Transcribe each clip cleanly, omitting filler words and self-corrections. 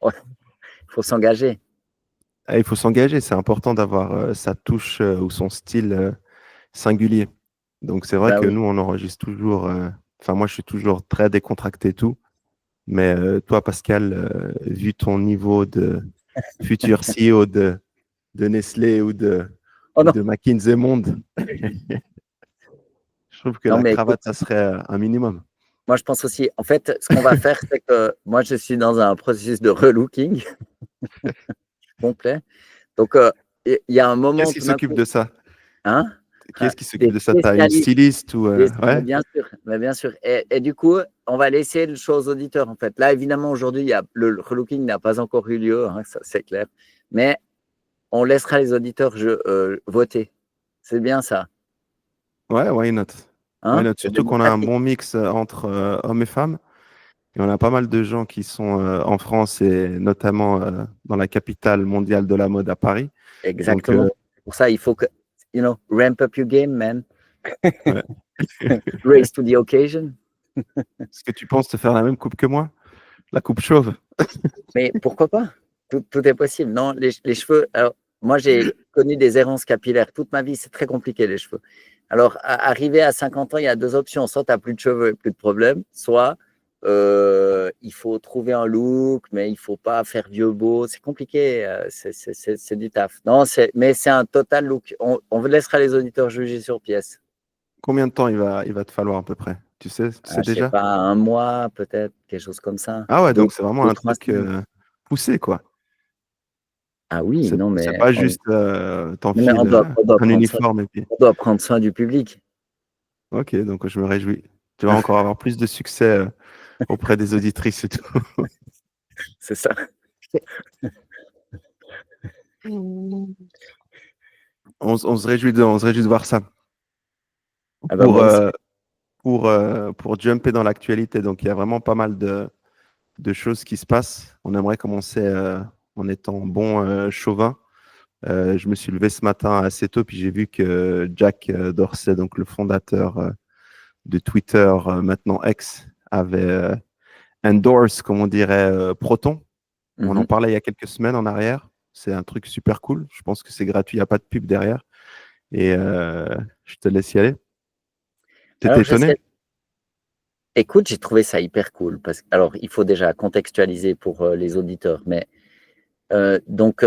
Ouais, il faut s'engager. Il faut s'engager, c'est important d'avoir sa touche ou son style singulier. Donc c'est vrai Bah que oui. nous, on enregistre toujours, enfin moi je suis toujours très décontracté et tout, mais toi Pascal, vu ton niveau de futur CEO de Nestlé Oh ou non, de McKinsey Monde, je trouve que non, la mais écoute, cravate, ça serait un minimum. moi je pense aussi, en fait, ce qu'on va faire, c'est que moi je suis dans un processus de relooking complet. Donc, il y a un Qui moment est-ce qui tout d'un s'occupe coup, de ça? hein? Qui Ah, est-ce qui des s'occupe de ça? T'as une spécialistes. styliste ou Mais ouais? bien sûr, mais bien sûr. Et du coup, on va laisser les choses aux auditeurs, en fait. Là, évidemment, aujourd'hui, il y a, le relooking n'a pas encore eu lieu, hein, ça, c'est clair. Mais on laissera les auditeurs voter. C'est bien ça. Ouais, why not? Why Hein? not? C'est Surtout qu'on a un démocratique. bon mix entre hommes et femmes. Et on a pas mal de gens qui sont en France et notamment dans la capitale mondiale de la mode à Paris. Donc, Exactement. Pour ça, il faut que, ramp up your game, man. ouais. Race to the occasion. Est-ce que tu penses te faire la même coupe que moi? La coupe chauve? Mais pourquoi pas? Tout est possible. Non, les cheveux. Alors, moi, j'ai connu des errances capillaires toute ma vie. C'est très compliqué, les cheveux. Alors, arrivé à 50 ans, il y a deux options. Soit tu n'as plus de cheveux et plus de problème, soit il faut trouver un look, mais il ne faut pas faire vieux beau. C'est compliqué. C'est du taf. Non, mais c'est un total look. On laissera les auditeurs juger sur pièce. Combien de temps il va te falloir à peu près? Tu sais Je sais déjà? pas, un mois, peut-être, quelque chose comme ça. Ah ouais, Deux, donc c'est vraiment deux, un trois truc semaines. poussé, quoi. Ah oui, non, C'est mais pas juste non, mais t'enfiles on doit un prendre soin, uniforme et puis. on doit prendre soin du public. Ok, donc je me réjouis. Tu vas encore avoir plus de succès auprès des auditrices et tout. C'est ça. On se réjouit de voir ça. Ah bah Pour, moi aussi. euh, pour jumper dans l'actualité, donc il y a vraiment pas mal de choses qui se passent. On aimerait commencer en étant bon chauvin. Je me suis levé ce matin assez tôt, puis j'ai vu que Jack Dorsey, donc le fondateur de Twitter, maintenant X, avait endorse, comme on dirait, Proton. On en Mhm. parlait il y a quelques semaines en arrière. C'est un truc super cool. Je pense que c'est gratuit, il n'y a pas de pub derrière. Et je te laisse y aller. T'étais Alors étonné? écoute, j'ai trouvé ça hyper cool parce que, alors, il faut déjà contextualiser pour les auditeurs, mais donc,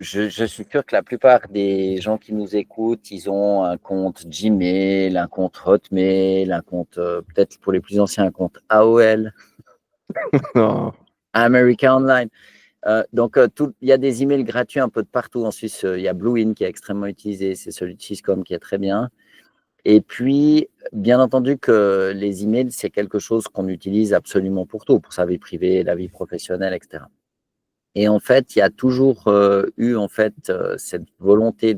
je suis sûr que la plupart des gens qui nous écoutent, ils ont un compte Gmail, un compte Hotmail, un compte, peut-être pour les plus anciens, un compte AOL, Non. America Online. Donc, il y a des emails gratuits un peu de partout en Suisse. Il y a Bluein qui est extrêmement utilisé, c'est celui de Swisscom qui est très bien. Et puis, bien entendu que les emails, c'est quelque chose qu'on utilise absolument pour tout, pour sa vie privée, la vie professionnelle, etc. Et en fait, il y a toujours eu en fait cette volonté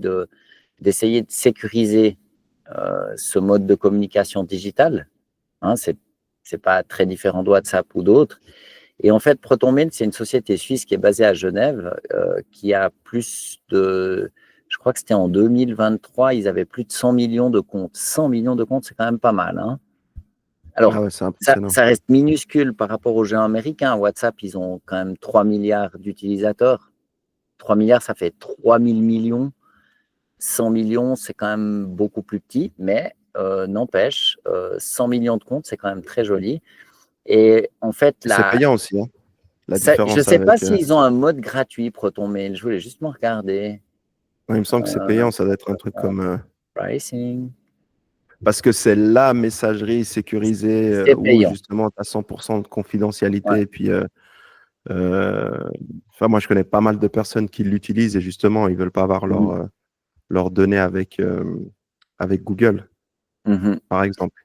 d'essayer de sécuriser ce mode de communication digitale. Hein, c'est pas très différent de WhatsApp ou d'autres. Et en fait, ProtonMail, c'est une société suisse qui est basée à Genève, qui a plus de, je crois que c'était en 2023, ils avaient plus de 100 millions de comptes. 100 millions de comptes, c'est quand même pas mal. Hein. Alors, Ah ouais, c'est ça, impressionnant. ça reste minuscule par rapport aux géants américains. WhatsApp, ils ont quand même 3 milliards d'utilisateurs. 3 milliards, ça fait 3000 millions. 100 millions, c'est quand même beaucoup plus petit, mais n'empêche, 100 millions de comptes, c'est quand même très joli. Et en fait, Et c'est payant aussi, hein, la je ne différence sais pas avec. s'ils ont un mode gratuit ProtonMail. Je voulais justement regarder. Ouais, il me semble que c'est payant, ça doit être un truc comme. Pricing. Parce que c'est la messagerie sécurisée C'est où payant. justement tu as 100% de Ouais. confidentialité. Et puis, euh, enfin, moi, je connais pas mal de personnes qui l'utilisent et justement, ils veulent pas avoir Mhm. leurs données avec Google, Mhm. par exemple.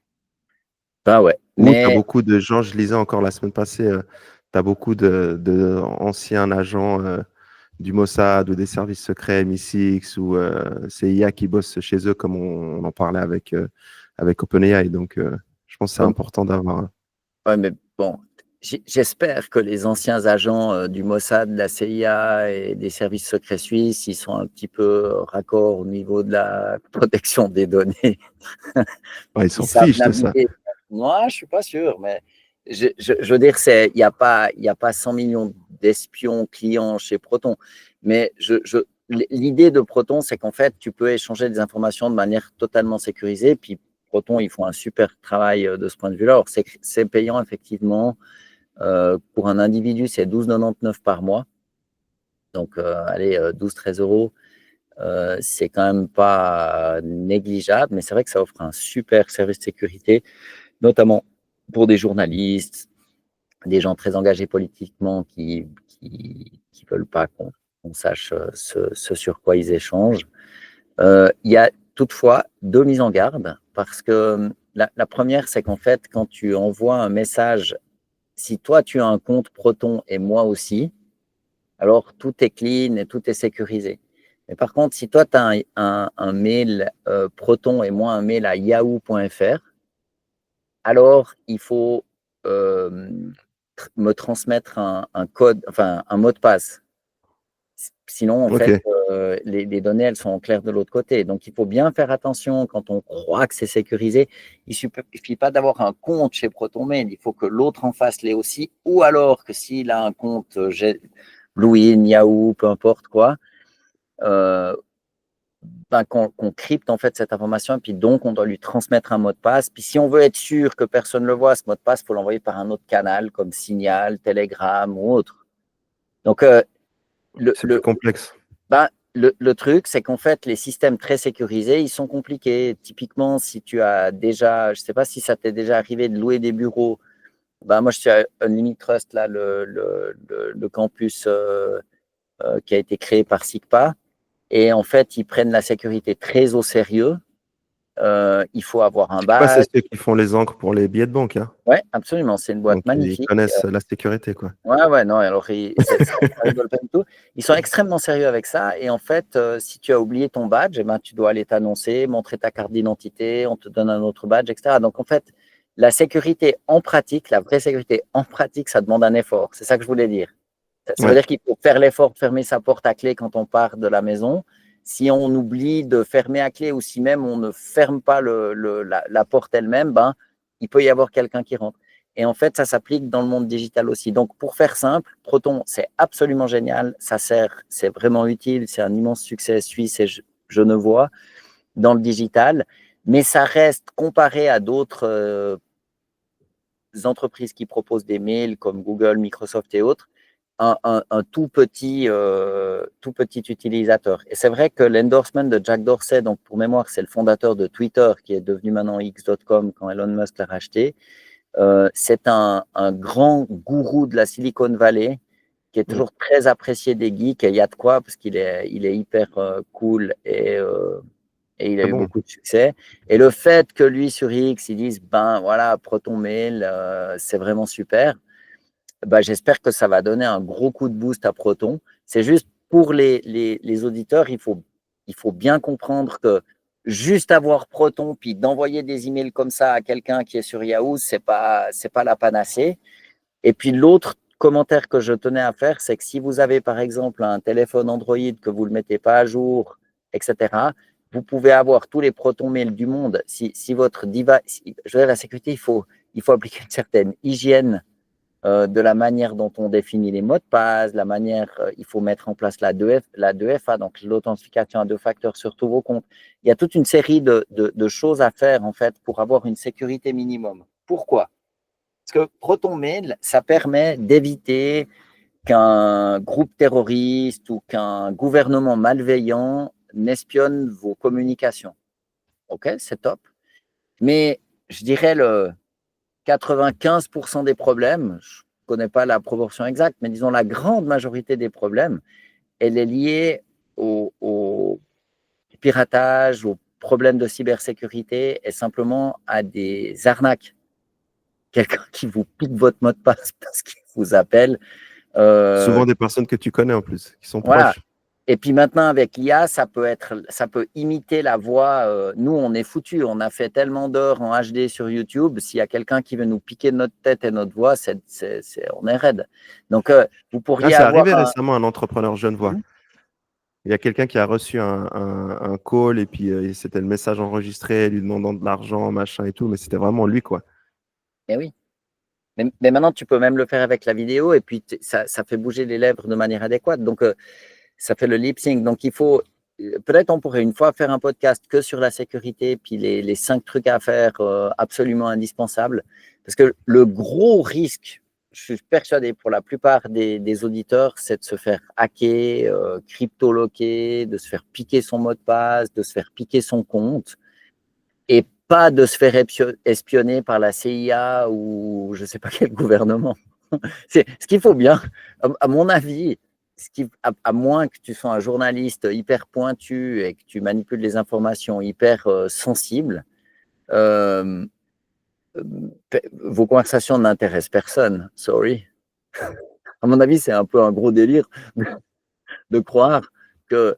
Bah ouais. Ou tu as Mais beaucoup de gens, je lisais encore la semaine passée, tu as beaucoup de anciens agents du Mossad ou des services secrets MI6 ou CIA qui bossent chez eux, comme on en parlait avec OpenAI. Donc, je pense que c'est ouais, important d'avoir. ouais, mais bon, j'espère que les anciens agents du Mossad, de la CIA et des services secrets suisses, ils sont un petit peu raccords au niveau de la protection des données. Ouais, ils Ils s'en savent fichent de ça. naviguer. Moi, je suis pas sûr, mais je veux dire, il y a pas 100 millions d'espion client chez Proton. Mais l'idée de Proton, c'est qu'en fait, tu peux échanger des informations de manière totalement sécurisée. Puis Proton, ils font un super travail de ce point de vue-là. Alors, c'est payant, effectivement. Pour un individu, c'est 12,99 par mois. Donc, allez, 12-13 euros. C'est quand même pas négligeable, mais c'est vrai que ça offre un super service de sécurité, notamment pour des journalistes, des gens très engagés politiquement qui veulent pas qu'on sache ce sur quoi ils échangent. Il y a toutefois 2 mises en garde, parce que la première, c'est qu'en fait, quand tu envoies un message, si toi tu as un compte Proton et moi aussi, alors tout est clean et tout est sécurisé. Mais par contre, si toi tu as un mail Proton et moi un mail à yahoo.fr, alors il faut me transmettre un code, enfin un mot de passe. Sinon, en fait, Ok. les données, elles sont en clair de l'autre côté. Donc, il faut bien faire attention quand on croit que c'est sécurisé. Il ne suffit pas d'avoir un compte chez ProtonMail. Il faut que l'autre en face l'ait aussi. Ou alors que s'il a un compte Bluein, Yahoo, peu importe quoi, qu'on crypte en fait cette information. Et puis donc, on doit lui transmettre un mot de passe. Puis si on veut être sûr que personne ne le voit, ce mot de passe, il faut l'envoyer par un autre canal comme Signal, Telegram ou autre. Donc, C'est plus complexe. le truc, c'est qu'en fait, les systèmes très sécurisés, ils sont compliqués. Typiquement, si tu as déjà, je ne sais pas si ça t'est déjà arrivé de louer des bureaux. Moi, je suis à Unlimited Trust, là, le campus qui a été créé par SIGPA. Et en fait, ils prennent la sécurité très au sérieux. Il faut avoir un SIGPA, c'est badge. ceux qui font les encres pour les billets de banque. Hein. Oui, absolument. C'est une boîte Donc, ils magnifique. connaissent la sécurité, quoi. Ouais, non, alors ça rigole pas du tout. Ils sont extrêmement sérieux avec ça. Et en fait, si tu as oublié ton badge, tu dois aller t'annoncer, montrer ta carte d'identité, on te donne un autre badge, etc. Donc, en fait, la sécurité en pratique, la vraie sécurité en pratique, ça demande un effort. C'est ça que je voulais dire. Ça veut Ouais. dire qu'il faut faire l'effort de fermer sa porte à clé quand on part de la maison. Si on oublie de fermer à clé ou si même on ne ferme pas la porte elle-même, il peut y avoir quelqu'un qui rentre. Et en fait, ça s'applique dans le monde digital aussi. Donc, pour faire simple, Proton, c'est absolument génial. Ça sert, c'est vraiment utile. C'est un immense succès suisse et genevois dans le digital. Mais ça reste, comparé à d'autres entreprises qui proposent des mails comme Google, Microsoft et autres, un tout petit utilisateur. Et c'est vrai que l'endorsement de Jack Dorsey, donc pour mémoire, c'est le fondateur de Twitter, qui est devenu maintenant X.com quand Elon Musk l'a racheté. C'est un grand gourou de la Silicon Valley qui est toujours très apprécié des geeks. Et il y a de quoi, parce qu'il est hyper cool et il a eu beaucoup de succès. Et le fait que lui, sur X, ils disent, voilà, Proton Mail, c'est vraiment super. J'espère que ça va donner un gros coup de boost à Proton. C'est juste pour les auditeurs, il faut bien comprendre que juste avoir Proton puis d'envoyer des emails comme ça à quelqu'un qui est sur Yahoo, c'est pas la panacée. Et puis l'autre commentaire que je tenais à faire, c'est que si vous avez par exemple un téléphone Android que vous ne le mettez pas à jour, etc., vous pouvez avoir tous les Proton mails du monde. Si votre device, je veux dire, la sécurité, il faut appliquer une certaine hygiène de la manière dont on définit les mots de passe, la manière, il faut mettre en place la 2FA, donc l'authentification à 2 facteurs sur tous vos comptes. Il y a toute une série de choses à faire en fait pour avoir une sécurité minimum. Pourquoi? Parce que Proton Mail, ça permet d'éviter qu'un groupe terroriste ou qu'un gouvernement malveillant n'espionne vos communications. OK, c'est top. Mais je dirais le 95% des problèmes, je ne connais pas la proportion exacte, mais disons la grande majorité des problèmes, elle est liée au piratage, aux problèmes de cybersécurité et simplement à des arnaques. Quelqu'un qui vous pique votre mot de passe parce qu'il vous appelle. Souvent des personnes que tu connais en plus, qui sont Voilà. proches. Et puis maintenant, avec l'IA, ça peut imiter la voix. Nous, on est foutus. On a fait tellement d'heures en HD sur YouTube. S'il y a quelqu'un qui veut nous piquer notre tête et notre voix, on est raide. Donc, vous pourriez C'est avoir arrivé récemment un entrepreneur genevois. Mhm. Il y a quelqu'un qui a reçu un call et puis c'était le message enregistré lui demandant de l'argent, machin et tout, mais c'était vraiment lui, quoi. Eh oui. Mais maintenant, tu peux même le faire avec la vidéo et puis ça fait bouger les lèvres de manière adéquate. Donc, ça fait le lip sync. Donc, il faut, peut-être on pourrait une fois faire un podcast que sur la sécurité, puis les 5 trucs à faire absolument indispensables. Parce que le gros risque, je suis persuadé pour la plupart des auditeurs, c'est de se faire hacker, crypto-loquer, de se faire piquer son mot de passe, de se faire piquer son compte. Et pas de se faire espionner par la CIA ou je ne sais pas quel gouvernement. C'est ce qu'il faut bien, à mon avis, à moins que tu sois un journaliste hyper pointu et que tu manipules les informations hyper sensibles, euh, vos conversations n'intéressent personne. Sorry. À mon avis, c'est un peu un gros délire de croire que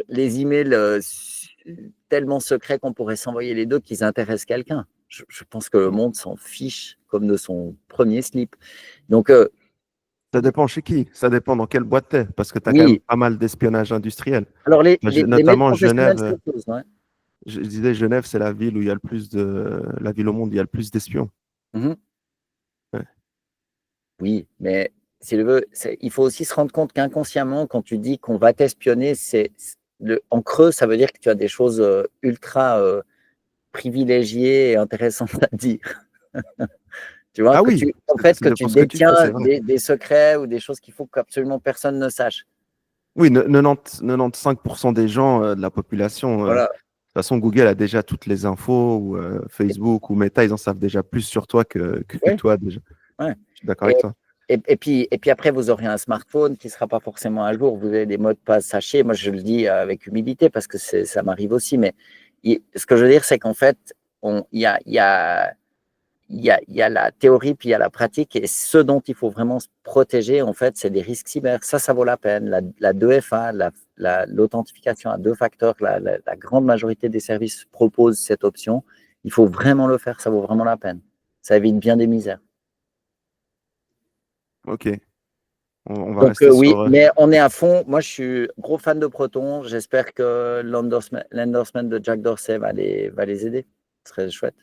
les emails tellement secrets qu'on pourrait s'envoyer les deux qu'ils intéressent quelqu'un. Je pense que le monde s'en fiche comme de son premier slip. Donc, Ça dépend chez qui, ça dépend dans quelle boîte tu es, parce que tu as quand même oui. pas mal d'espionnage industriel. Alors, les mails Notamment professionnels, c'est Genève, autre chose. Ouais. je disais Genève, c'est la ville où il y a le plus la ville au monde où il y a le plus d'espions. Mhm. Ouais. Oui, mais si tu veux, il faut aussi se rendre compte qu'inconsciemment, quand tu dis qu'on va t'espionner, en creux, ça veut dire que tu as des choses ultra privilégiées et intéressantes à dire. Tu vois, Ah oui, en fait, ça que tu dépend ce que tu fais, détiens c'est vrai. des secrets ou des choses qu'il faut qu'absolument personne ne sache. Oui, 95% des gens de la population, de Voilà. toute façon, Google a déjà toutes les infos, ou Facebook ou Meta, ils en savent déjà plus sur toi que Oui, toi déjà. ouais. Je suis d'accord Et, avec toi. et puis après, vous aurez un smartphone qui ne sera pas forcément à jour. Vous avez des mots de passe hachés. Moi, je le dis avec humilité parce que ça m'arrive aussi. Mais ce que je veux dire, c'est qu'en fait, il y a la théorie, puis il y a la pratique. Et ce dont il faut vraiment se protéger, en fait, c'est des risques cyber. Ça vaut la peine. La 2FA, l'authentification à 2 facteurs, la grande majorité des services proposent cette option. Il faut vraiment le faire. Ça vaut vraiment la peine. Ça évite bien des misères. Ok, on va Donc rester oui, sur. mais on est à fond. Moi, je suis gros fan de Proton. J'espère que l'endorsement de Jack Dorsey va les aider. Ce serait chouette.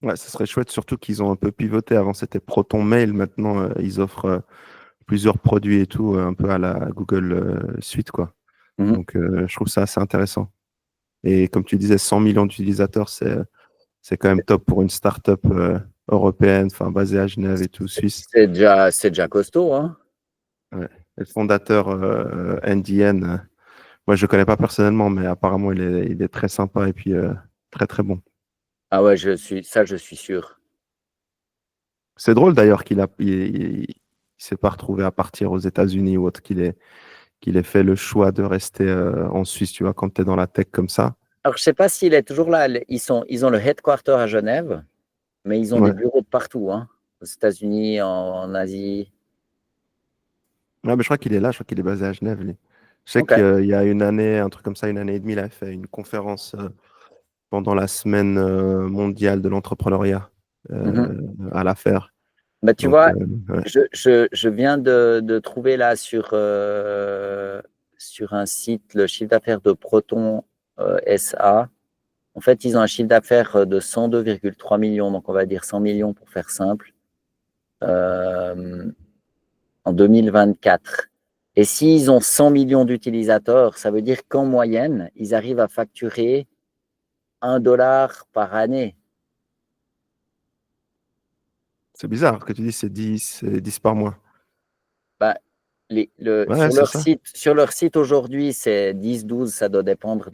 Ouais, ce serait chouette, surtout qu'ils ont un peu pivoté. Avant, c'était Proton Mail. Maintenant, ils offrent plusieurs produits et tout, un peu à la Google Suite, quoi. Mhm. Donc, je trouve ça assez intéressant. Et comme tu disais, 100 millions d'utilisateurs, c'est quand même top pour une startup européenne, enfin basée à Genève et tout, suisse. C'est déjà costaud, hein. Ouais. Et le fondateur NDN, moi je ne le connais pas personnellement, mais apparemment il est très sympa et puis très très bon. Ah ouais, je suis sûr. C'est drôle d'ailleurs qu'il s'est pas retrouvé à partir aux États-Unis ou autre, qu'il ait fait le choix de rester en Suisse, tu vois, quand tu es dans la tech comme ça. Alors, je sais pas s'il est toujours là. Ils ont le headquarter à Genève, mais ils ont des Ouais. bureaux de partout, hein. Aux États-Unis, en Asie. Ouais, mais je crois qu'il est là, je crois qu'il est basé à Genève, lui. Je sais OK. qu'il y a une année, un truc comme ça, une année et demie, il a fait une conférence pendant la semaine mondiale de l'entrepreneuriat Mhm. à l'affaire. Bah, tu Donc, vois, ouais. je viens de trouver là sur un site le chiffre d'affaires de Proton SA. En fait, ils ont un chiffre d'affaires de 102,3 millions, donc on va dire 100 millions pour faire simple, euh, en 2024. Et s'ils ont 100 millions d'utilisateurs, ça veut dire qu'en moyenne, ils arrivent à facturer 1 dollar par année. C'est bizarre que tu dis c'est 10 par mois. Bah, Ouais, sur c'est leur ça. site, sur leur site aujourd'hui, c'est 10, 12, ça doit dépendre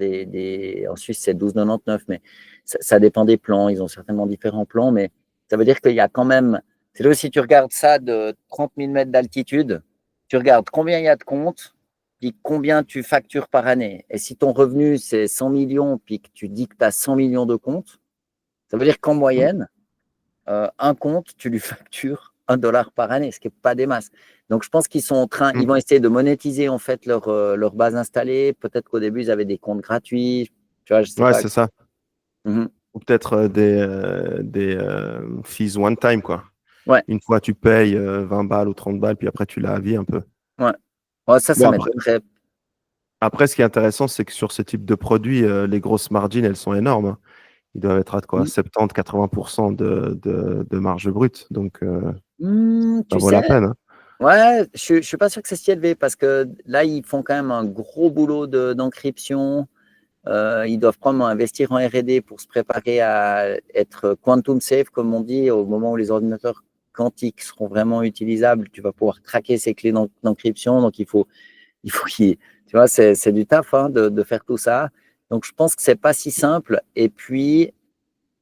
en Suisse, c'est 12,99, mais ça dépend des plans. Ils ont certainement différents plans, mais ça veut dire qu'il y a quand même. C'est là si tu regardes ça de 30 000 mètres d'altitude, tu regardes combien il y a de comptes, puis combien tu factures par année. Et si ton revenu, c'est 100 millions, puis que tu dis que tu as 100 millions de comptes, ça veut dire qu'en moyenne, un compte, tu lui factures 1 dollar par année, ce qui n'est pas des masses. Donc, je pense qu'ils sont en train, Mm. ils vont essayer de monétiser en fait leur base installée. Peut-être qu'au début, ils avaient des comptes gratuits. Tu vois, je ne sais Ouais, pas. c'est ça. Mhm. Ou peut-être des fees one time, quoi. Ouais, Une fois, tu payes 20 balles ou 30 balles, puis après, tu la vie un peu. ouais. Ouais, ça Bon, après, m'étonnerait. après, ce qui est intéressant, c'est que sur ce type de produit, les grosses margins, elles sont énormes, hein. Ils doivent être à quoi? 70-80% de marge brute. Donc, ça Tu vaut sais, la peine, hein. ouais, je suis pas sûr que c'est si élevé parce que là, ils font quand même un gros boulot d'encryption. Ils doivent probablement investir en R&D pour se préparer à être quantum safe, comme on dit, au moment où les ordinateurs quantiques seront vraiment utilisables. Tu vas pouvoir craquer ces clés d'encryption. Donc, tu vois, c'est du taf hein, de faire tout ça. Donc, je pense que c'est pas si simple. Et puis,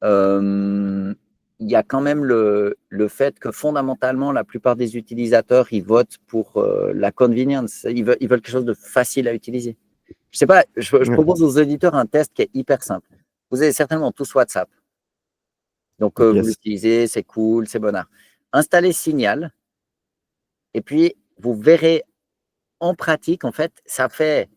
il y a quand même le fait que fondamentalement, la plupart des utilisateurs, ils votent pour la convenience. Ils veulent quelque chose de facile à utiliser. Je sais pas, je Ouais. propose aux auditeurs un test qui est hyper simple. Vous avez certainement tous WhatsApp. Donc, vous Yes. l'utilisez, c'est cool, c'est bonnard. Installez Signal et puis vous verrez en pratique, en fait, ça fait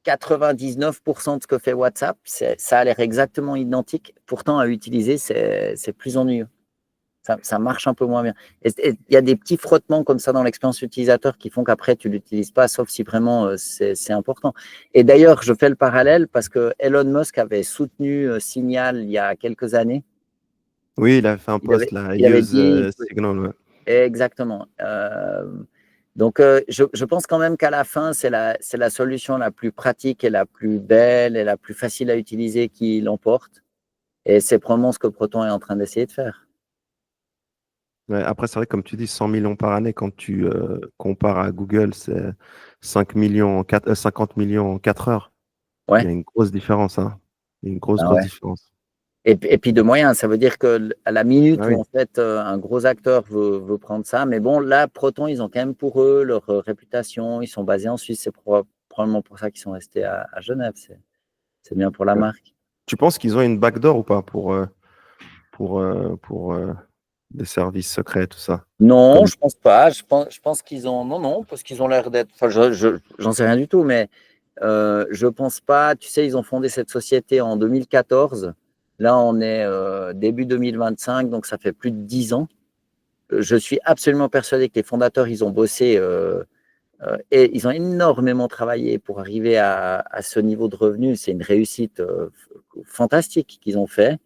99% de ce que fait WhatsApp. Ça a l'air exactement identique. Pourtant, à utiliser, c'est plus ennuyeux. Ça marche un peu moins bien. Et il y a des petits frottements comme ça dans l'expérience utilisateur qui font qu'après, tu ne l'utilises pas, sauf si vraiment c'est important. Et d'ailleurs, je fais le parallèle parce que Elon Musk avait soutenu Signal il y a quelques années. Oui, il a fait un Il avait, post là, il avait use dit Signal. Ouais. exactement. Donc, je pense quand même qu'à la fin, c'est la solution la plus pratique et la plus belle et la plus facile à utiliser qui l'emporte. Et c'est probablement ce que Proton est en train d'essayer de faire. Ouais, après, c'est vrai, comme tu dis, 100 millions par année, quand tu compares à Google, c'est 5 millions, 50 millions en 4 heures. Il Ouais. y a une grosse différence, hein. Il y a une grosse, Ah grosse ouais. différence. Et puis de moyens, ça veut dire que à la minute Ah où oui. en fait un gros acteur veut prendre ça, mais bon, là, Proton, ils ont quand même pour eux leur réputation, ils sont basés en Suisse, c'est probablement pour ça qu'ils sont restés à Genève, c'est bien pour la Ouais. marque. Tu penses qu'ils ont une backdoor ou pas pour des services secrets, tout ça? Non, Comme... je pense pas. Je pense qu'ils ont. Non, non, parce qu'ils ont l'air d'être. Enfin, j'en sais rien du tout, mais je pense pas. Tu sais, ils ont fondé cette société en 2014. Là, on est début 2025, donc ça fait plus de 10 ans. Je suis absolument persuadé que les fondateurs, ils ont bossé et ils ont énormément travaillé pour arriver à ce niveau de revenu. C'est une réussite fantastique qu'ils ont fait.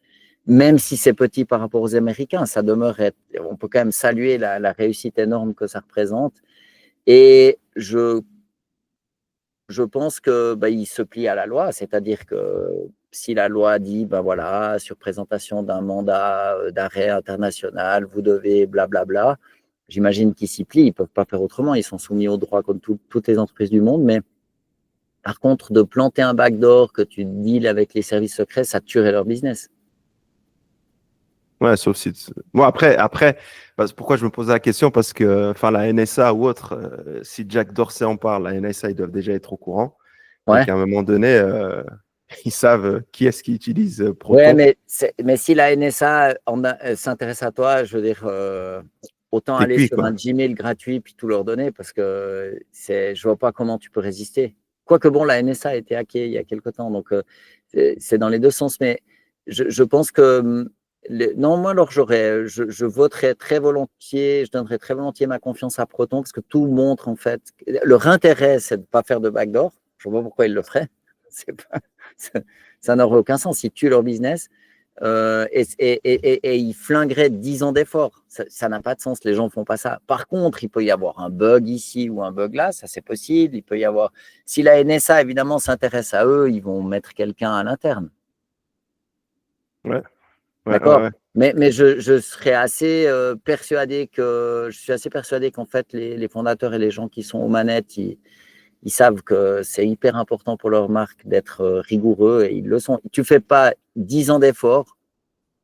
Même si c'est petit par rapport aux Américains, ça demeure on peut quand même saluer la réussite énorme que ça représente. Et je pense que il se plie à la loi, c'est-à-dire que si la loi dit, ben voilà, sur présentation d'un mandat d'arrêt international, vous devez blablabla, j'imagine qu'ils s'y plient, ils ne peuvent pas faire autrement, ils sont soumis au droit comme toutes les entreprises du monde, mais par contre, de planter un backdoor que tu deals avec les services secrets, ça tuerait leur business. Ouais, sauf si. Moi, après, pourquoi je me pose la question? Parce que enfin, la NSA ou autre, si Jack Dorsey en parle, la NSA, ils doivent déjà être au courant. Et Ouais. qu'à un moment donné, ils savent qui est-ce qui utilise Ouais, Proton. mais si la NSA s'intéresse à toi, je veux dire, autant T'es aller cuit, sur quoi. un Gmail gratuit puis tout leur donner parce que je vois pas comment tu peux résister. Quoique bon, la NSA a été hackée il y a quelque temps, donc c'est dans les deux sens. Mais je pense que non, moi alors je voterais très volontiers, je donnerais très volontiers ma confiance à Proton parce que tout montre en fait leur intérêt, c'est de pas faire de backdoor. Je vois pas pourquoi ils le feraient. C'est pas, ça n'aurait aucun sens. Ils tuent leur business et ils flingueraient 10 ans d'efforts. Ça n'a pas de sens. Les gens ne font pas ça. Par contre, il peut y avoir un bug ici ou un bug là. Ça, c'est possible. Il peut y avoir. Si la NSA, évidemment, s'intéresse à eux, ils vont mettre quelqu'un à l'interne. Ouais, ouais, ouais, D'accord? ouais. Mais je serais assez persuadé que. Je suis assez persuadé qu'en fait, les fondateurs et les gens qui sont aux manettes, ils savent que c'est hyper important pour leur marque d'être rigoureux et ils le sont. Tu ne fais pas 10 ans d'efforts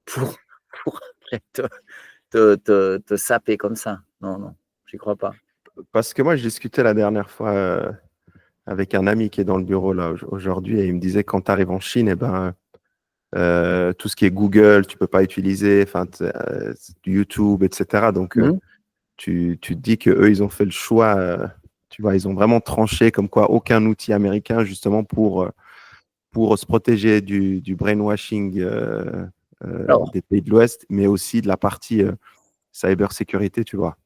pour, pour après te saper comme ça. Non, non, j'y crois pas. Parce que moi, je discutais la dernière fois avec un ami qui est dans le bureau là aujourd'hui et il me disait quand tu arrives en Chine, eh ben, tout ce qui est Google, tu peux pas utiliser, enfin, YouTube, etc. Donc, Mhm. tu te dis que eux, ils ont fait le choix, tu vois, ils ont vraiment tranché comme quoi aucun outil américain justement pour se protéger du brainwashing Alors, des pays de l'Ouest, mais aussi de la partie cybersécurité, tu vois.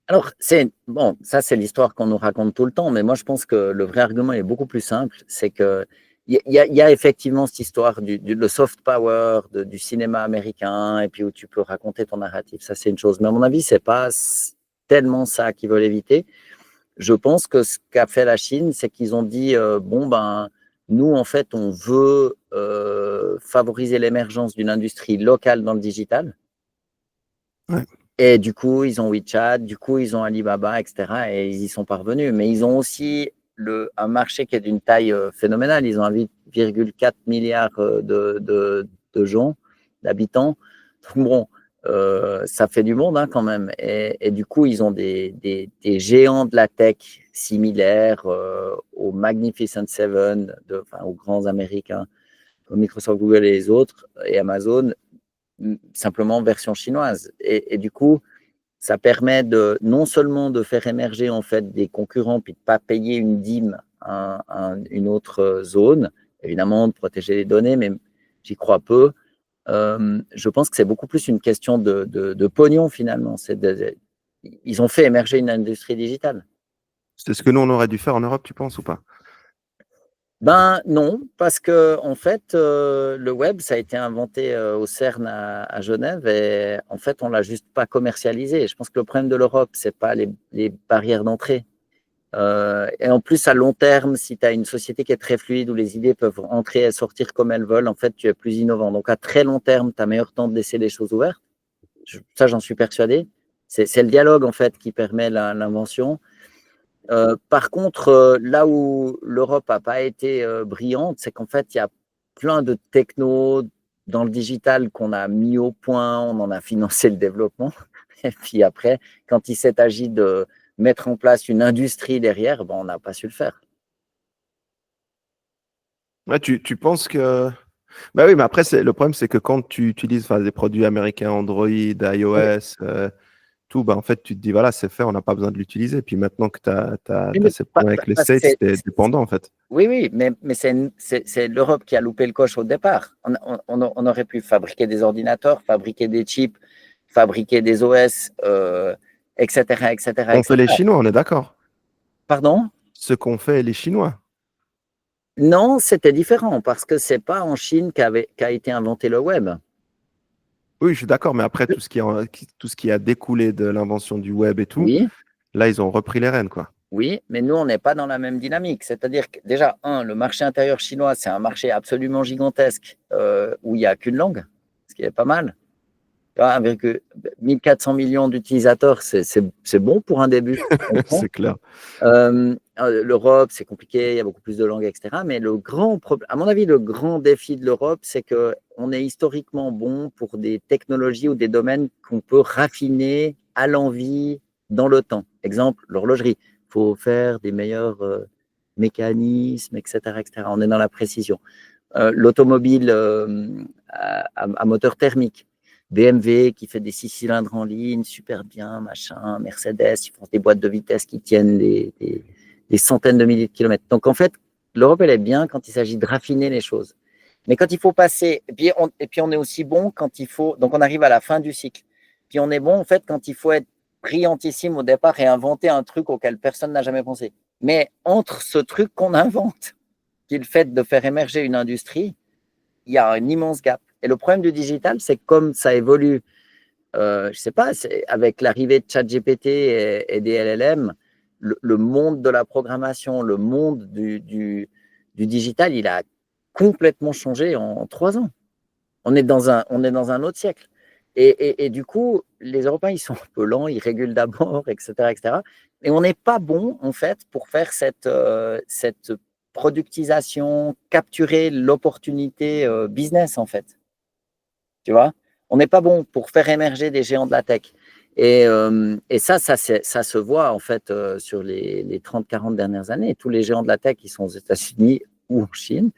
alors c'est bon, ça c'est l'histoire qu'on nous raconte tout le temps, mais moi je pense que le vrai argument est beaucoup plus simple, c'est que Il y a effectivement cette histoire le soft power du cinéma américain, et puis où tu peux raconter ton narratif. Ça, c'est une chose. Mais à mon avis, c'est pas tellement ça qu'ils veulent éviter. Je pense que ce qu'a fait la Chine, c'est qu'ils ont dit bon, ben, nous, en fait, on veut favoriser l'émergence d'une industrie locale dans le digital. Ouais. Et du coup, ils ont WeChat, du coup, ils ont Alibaba, etc. Et ils y sont parvenus. Mais ils ont aussi un marché qui est d'une taille phénoménale. Ils ont 8,4 milliards de gens, d'habitants. Donc bon, ça fait du monde hein, quand même. Et du coup, ils ont des géants de la tech similaires aux Magnificent Seven, aux grands Américains, comme Microsoft, Google et les autres, et Amazon, simplement version chinoise. Et du coup, ça permet non seulement de faire émerger en fait des concurrents puis de ne pas payer une dîme à une autre zone, évidemment de protéger les données, mais j'y crois peu. Je pense que c'est beaucoup plus une question de pognon finalement. Ils ont fait émerger une industrie digitale. C'est ce que nous, on aurait dû faire en Europe, tu penses ou pas? Ben non, parce que en fait, le web, ça a été inventé au CERN à Genève et en fait, on l'a juste pas commercialisé. Je pense que le problème de l'Europe, c'est pas les barrières d'entrée. Et en plus, à long terme, si tu as une société qui est très fluide où les idées peuvent entrer et sortir comme elles veulent, en fait, tu es plus innovant. Donc, à très long terme, tu as meilleur temps de laisser les choses ouvertes. Ça, j'en suis persuadé. C'est le dialogue, en fait, qui permet l'invention. Par contre, là où l'Europe n'a pas été brillante, c'est qu'en fait, il y a plein de technos dans le digital qu'on a mis au point, on en a financé le développement. Et puis après, quand il s'est agi de mettre en place une industrie derrière, ben, on n'a pas su le faire. Ouais, tu penses que. Bah oui, mais après, le problème, c'est que quand tu utilises des produits américains, Android, iOS, tout, bah, en fait, tu te dis, voilà, c'est fait, on n'a pas besoin de l'utiliser. Puis maintenant que tu as ces problèmes avec les States, tu es dépendant, en fait. Oui, mais c'est l'Europe qui a loupé le coche au départ. On aurait pu fabriquer des ordinateurs, fabriquer des chips, fabriquer des OS, etc., etc., On fait les etc. Chinois, on est d'accord. Pardon? Ce qu'ont fait les Chinois. Non, c'était différent parce que c'est pas en Chine qu'a été inventé le web. Oui, je suis d'accord, mais après, tout ce qui a découlé de l'invention du web et tout, Oui, là, ils ont repris les rênes, quoi. oui, mais nous, on n'est pas dans la même dynamique. C'est-à-dire que déjà, le marché intérieur chinois, c'est un marché absolument gigantesque où il n'y a qu'une langue, ce qui est pas mal. Avec 1400 millions d'utilisateurs, c'est bon pour un début. C'est clair. L'Europe, c'est compliqué, il y a beaucoup plus de langues, etc. Mais le grand problème, à mon avis, le grand défi de l'Europe, c'est qu'on est historiquement bon pour des technologies ou des domaines qu'on peut raffiner à l'envie dans le temps. Exemple, l'horlogerie. Il faut faire des meilleurs mécanismes, etc., etc. On est dans la précision. L'automobile à moteur thermique. BMW qui fait des 6 cylindres en ligne, super bien, machin. Mercedes, ils font des boîtes de vitesse qui tiennent des centaines de milliers de kilomètres. Donc en fait, l'Europe, elle est bien quand il s'agit de raffiner les choses. Mais quand il faut passer, et puis on est aussi bon quand il faut, donc on arrive à la fin du cycle. Puis on est bon en fait quand il faut être brillantissime au départ et inventer un truc auquel personne n'a jamais pensé. Mais entre ce truc qu'on invente, qui est le fait de faire émerger une industrie, il y a un immense gap. Et le problème du digital, c'est que comme ça évolue, je ne sais pas, avec l'arrivée de ChatGPT et des LLM, le monde de la programmation, le monde du digital, il a complètement changé en 3 ans. On est dans un autre siècle. Et du coup, les Européens, ils sont un peu lents, ils régulent d'abord, etc., etc. Et on n'est pas bon, en fait, pour faire cette productisation, capturer l'opportunité business, en fait. Tu vois, on n'est pas bon pour faire émerger des géants de la tech. Et ça se voit, en fait, sur les 30-40 dernières années. Tous les géants de la tech, ils sont aux États-Unis ou en Chine.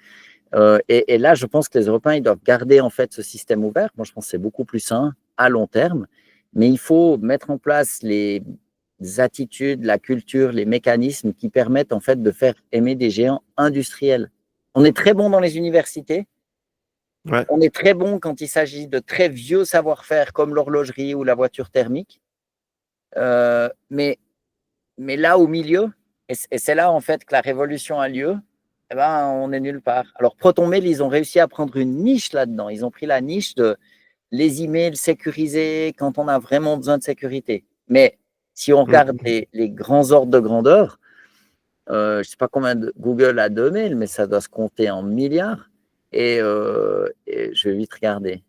Et là, je pense que les Européens, ils doivent garder en fait ce système ouvert. Moi, je pense que c'est beaucoup plus sain à long terme, mais il faut mettre en place les attitudes, la culture, les mécanismes qui permettent en fait de faire aimer des géants industriels. On est très bon dans les universités. Ouais. On est très bon quand il s'agit de très vieux savoir-faire comme l'horlogerie ou la voiture thermique. Mais là au milieu, et c'est là en fait que la révolution a lieu, eh ben, on est nulle part. Alors, ProtonMail, ils ont réussi à prendre une niche là-dedans. Ils ont pris la niche de les emails sécurisés quand on a vraiment besoin de sécurité. Mais si on regarde les grands ordres de grandeur, je ne sais pas combien Google a de mails, mais ça doit se compter en milliards. Et je vais vite regarder.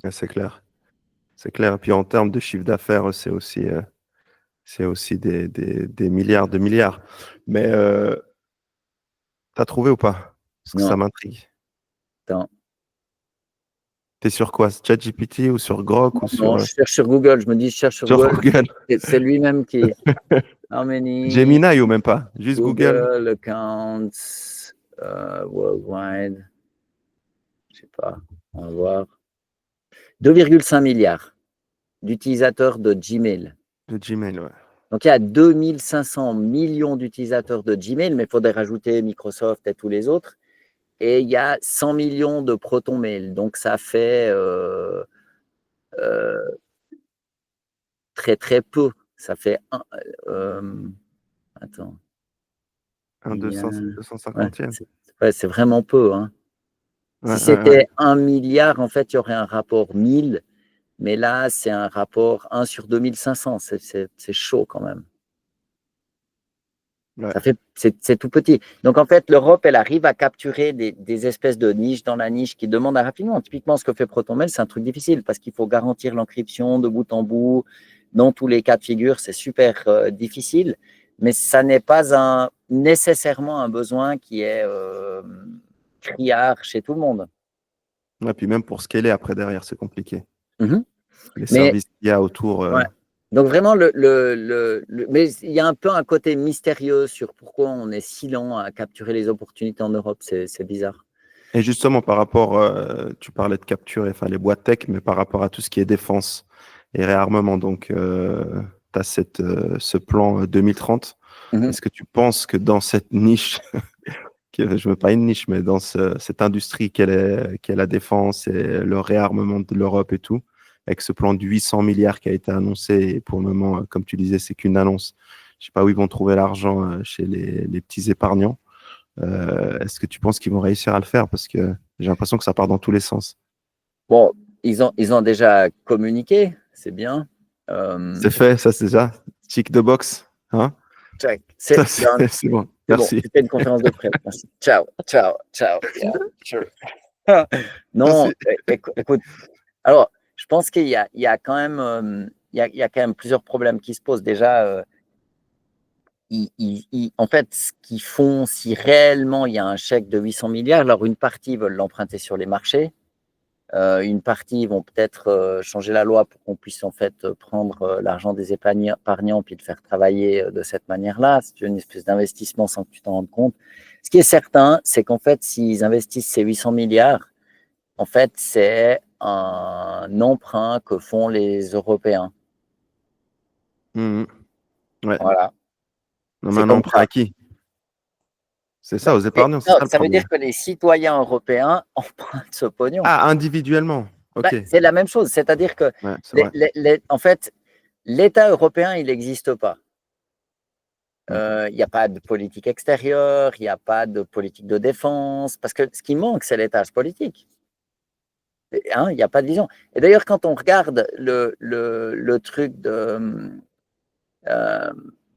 C'est clair. C'est clair. Et puis en termes de chiffre d'affaires, c'est aussi des milliards de milliards. Mais t'as trouvé ou pas? Parce que ça Non, m'intrigue. attends. T'es sur quoi? ChatGPT ou sur Grok ou Non, sur, je cherche sur Google. Je me dis, je cherche sur sur Google. Google? C'est lui-même qui. How many Gemini ou même pas? Juste Google? Google accounts worldwide? Je sais pas. On va voir. 2,5 milliards d'utilisateurs de Gmail. De Gmail, ouais. Donc, il y a 2500 millions d'utilisateurs de Gmail, mais il faudrait rajouter Microsoft et tous les autres. Et il y a 100 millions de ProtonMail. Donc, ça fait très, très peu. Ça fait attends. Ouais, 250e. c'est vraiment peu. Hein. Ouais, Si ouais, ouais. c'était 1 milliard, en fait, il y aurait un rapport 1000. Mais là, c'est un rapport 1 sur 2500. C'est chaud quand même. Ouais. C'est tout petit. Donc, en fait, l'Europe, elle arrive à capturer des espèces de niches dans la niche qui demandent rapidement. Typiquement, ce que fait ProtonMail, c'est un truc difficile parce qu'il faut garantir l'encryption de bout en bout. Dans tous les cas de figure, c'est super difficile. Mais ça n'est pas nécessairement un besoin qui est criard chez tout le monde. Et puis même pour scaler après derrière, c'est compliqué. Mm-hmm. Les Mais services qu'il y a autour. ouais. Donc vraiment, mais il y a un peu un côté mystérieux sur pourquoi on est si lent à capturer les opportunités en Europe. C'est bizarre. Et justement, par rapport, tu parlais de capturer, enfin les boîtes tech, mais par rapport à tout ce qui est défense et réarmement, donc tu as ce plan 2030. Mm-hmm. Est-ce que tu penses que dans cette niche, je ne veux pas une niche, mais dans cette industrie qu'est la défense et le réarmement de l'Europe et tout, avec ce plan de 800 milliards qui a été annoncé, et pour le moment, comme tu disais, c'est qu'une annonce. Je ne sais pas où ils vont trouver l'argent chez les petits épargnants. Est-ce que tu penses qu'ils vont réussir à le faire? Parce que j'ai l'impression que ça part dans tous les sens. Bon, ils ont déjà communiqué, c'est bien. C'est fait, ça c'est déjà. Tick the box. Hein? C'est bon. bon, Merci. c'était une conférence de presse. Merci. Ciao, ciao, ciao. Yeah, sure. Non, écoute, alors, je pense qu'il y a quand même, il y a quand même plusieurs problèmes qui se posent. Déjà, en fait, ce qu'ils font, si réellement il y a un chèque de 800 milliards, alors une partie veulent l'emprunter sur les marchés. Une partie vont peut-être changer la loi pour qu'on puisse en fait prendre l'argent des épargnants puis le faire travailler de cette manière-là. C'est une espèce d'investissement sans que tu t'en rendes compte. Ce qui est certain, c'est qu'en fait, s'ils investissent ces 800 milliards, en fait, c'est un emprunt que font les Européens. Ouais. Voilà. Non, mais C'est un comme emprunt ça. à qui? C'est ça, aux Mais épargnants, c'est non, ça le ça veut problème. dire que les citoyens européens empruntent ce pognon. Ah, individuellement. Ok. C'est la même chose. C'est-à-dire que, Ouais, c'est vrai. en fait, l'État européen, il n'existe pas. Il n'y a pas de politique extérieure, il n'y a pas de politique de défense, parce que ce qui manque, c'est l'étage politique. Hein, il n'y a pas de vision. Et d'ailleurs, quand on regarde le truc de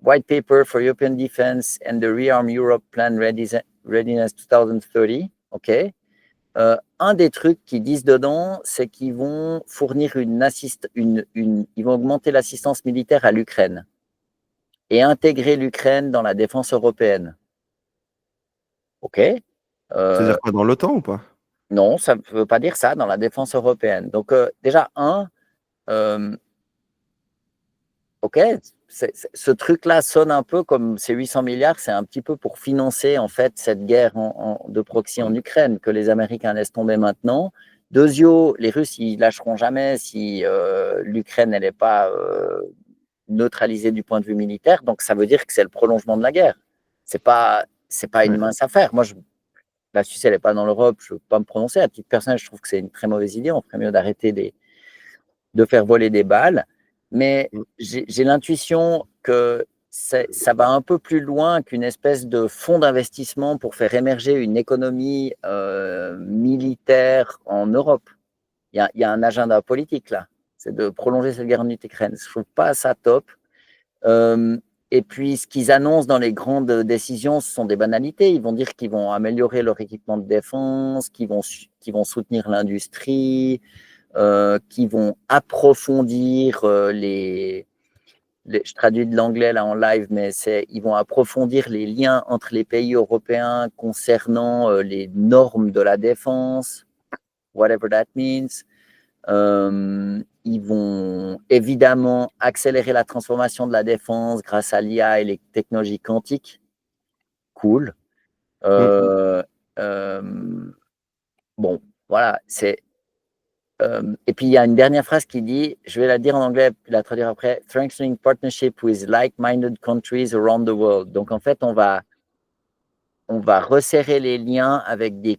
White Paper for European Defense and the Rearm Europe Plan Readiness 2030, OK, un des trucs qu'ils disent dedans, c'est qu'ils vont fournir ils vont augmenter l'assistance militaire à l'Ukraine et intégrer l'Ukraine dans la défense européenne. OK. C'est-à-dire quoi, dans l'OTAN ou pas? Non, ça ne veut pas dire ça dans la défense européenne. Donc, déjà, OK, ce truc-là sonne un peu comme ces 800 milliards, c'est un petit peu pour financer en fait cette guerre de proxy en Ukraine que les Américains laissent tomber maintenant. Deuxièmement, les Russes, ils lâcheront jamais si l'Ukraine elle n'est pas neutralisée du point de vue militaire. Donc, ça veut dire que c'est le prolongement de la guerre. C'est pas une mince affaire. Moi, la Suisse, elle n'est pas dans l'Europe, je ne veux pas me prononcer. À titre personnel, je trouve que c'est une très mauvaise idée. On ferait mieux d'arrêter de faire voler des balles. Mais j'ai l'intuition que ça va un peu plus loin qu'une espèce de fonds d'investissement pour faire émerger une économie militaire en Europe. Il y a un agenda politique là, c'est de prolonger cette guerre en Ukraine. Je ne trouve pas ça top. Et puis, ce qu'ils annoncent dans les grandes décisions, ce sont des banalités. Ils vont dire qu'ils vont améliorer leur équipement de défense, qu'ils vont soutenir l'industrie, qu'ils vont approfondir je traduis de l'anglais là en live, mais ils vont approfondir les liens entre les pays européens concernant les normes de la défense, whatever that means. Ils vont évidemment accélérer la transformation de la défense grâce à l'IA et les technologies quantiques. Cool. Bon, voilà, et puis il y a une dernière phrase qui dit, je vais la dire en anglais, puis la traduire après, strengthening partnership with like-minded countries around the world. Donc en fait, on va resserrer les liens avec des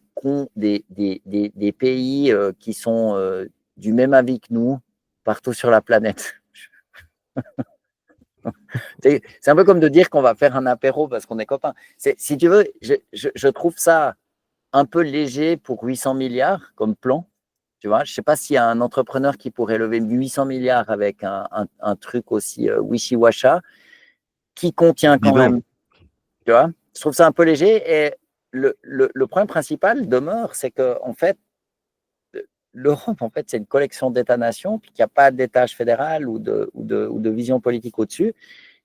pays qui sont du même avis que nous partout sur la planète. C'est un peu comme de dire qu'on va faire un apéro parce qu'on est copains. Si tu veux, je trouve ça un peu léger pour 800 milliards comme plan. Tu vois, je ne sais pas s'il y a un entrepreneur qui pourrait lever 800 milliards avec un truc aussi wishy-washa qui contient quand même. Tu vois, je trouve ça un peu léger. Et le point principal demeure, c'est qu'en fait, l'Europe, en fait, c'est une collection d'États-nations, puis qu'il n'y a pas d'étage fédéral ou de vision politique au-dessus.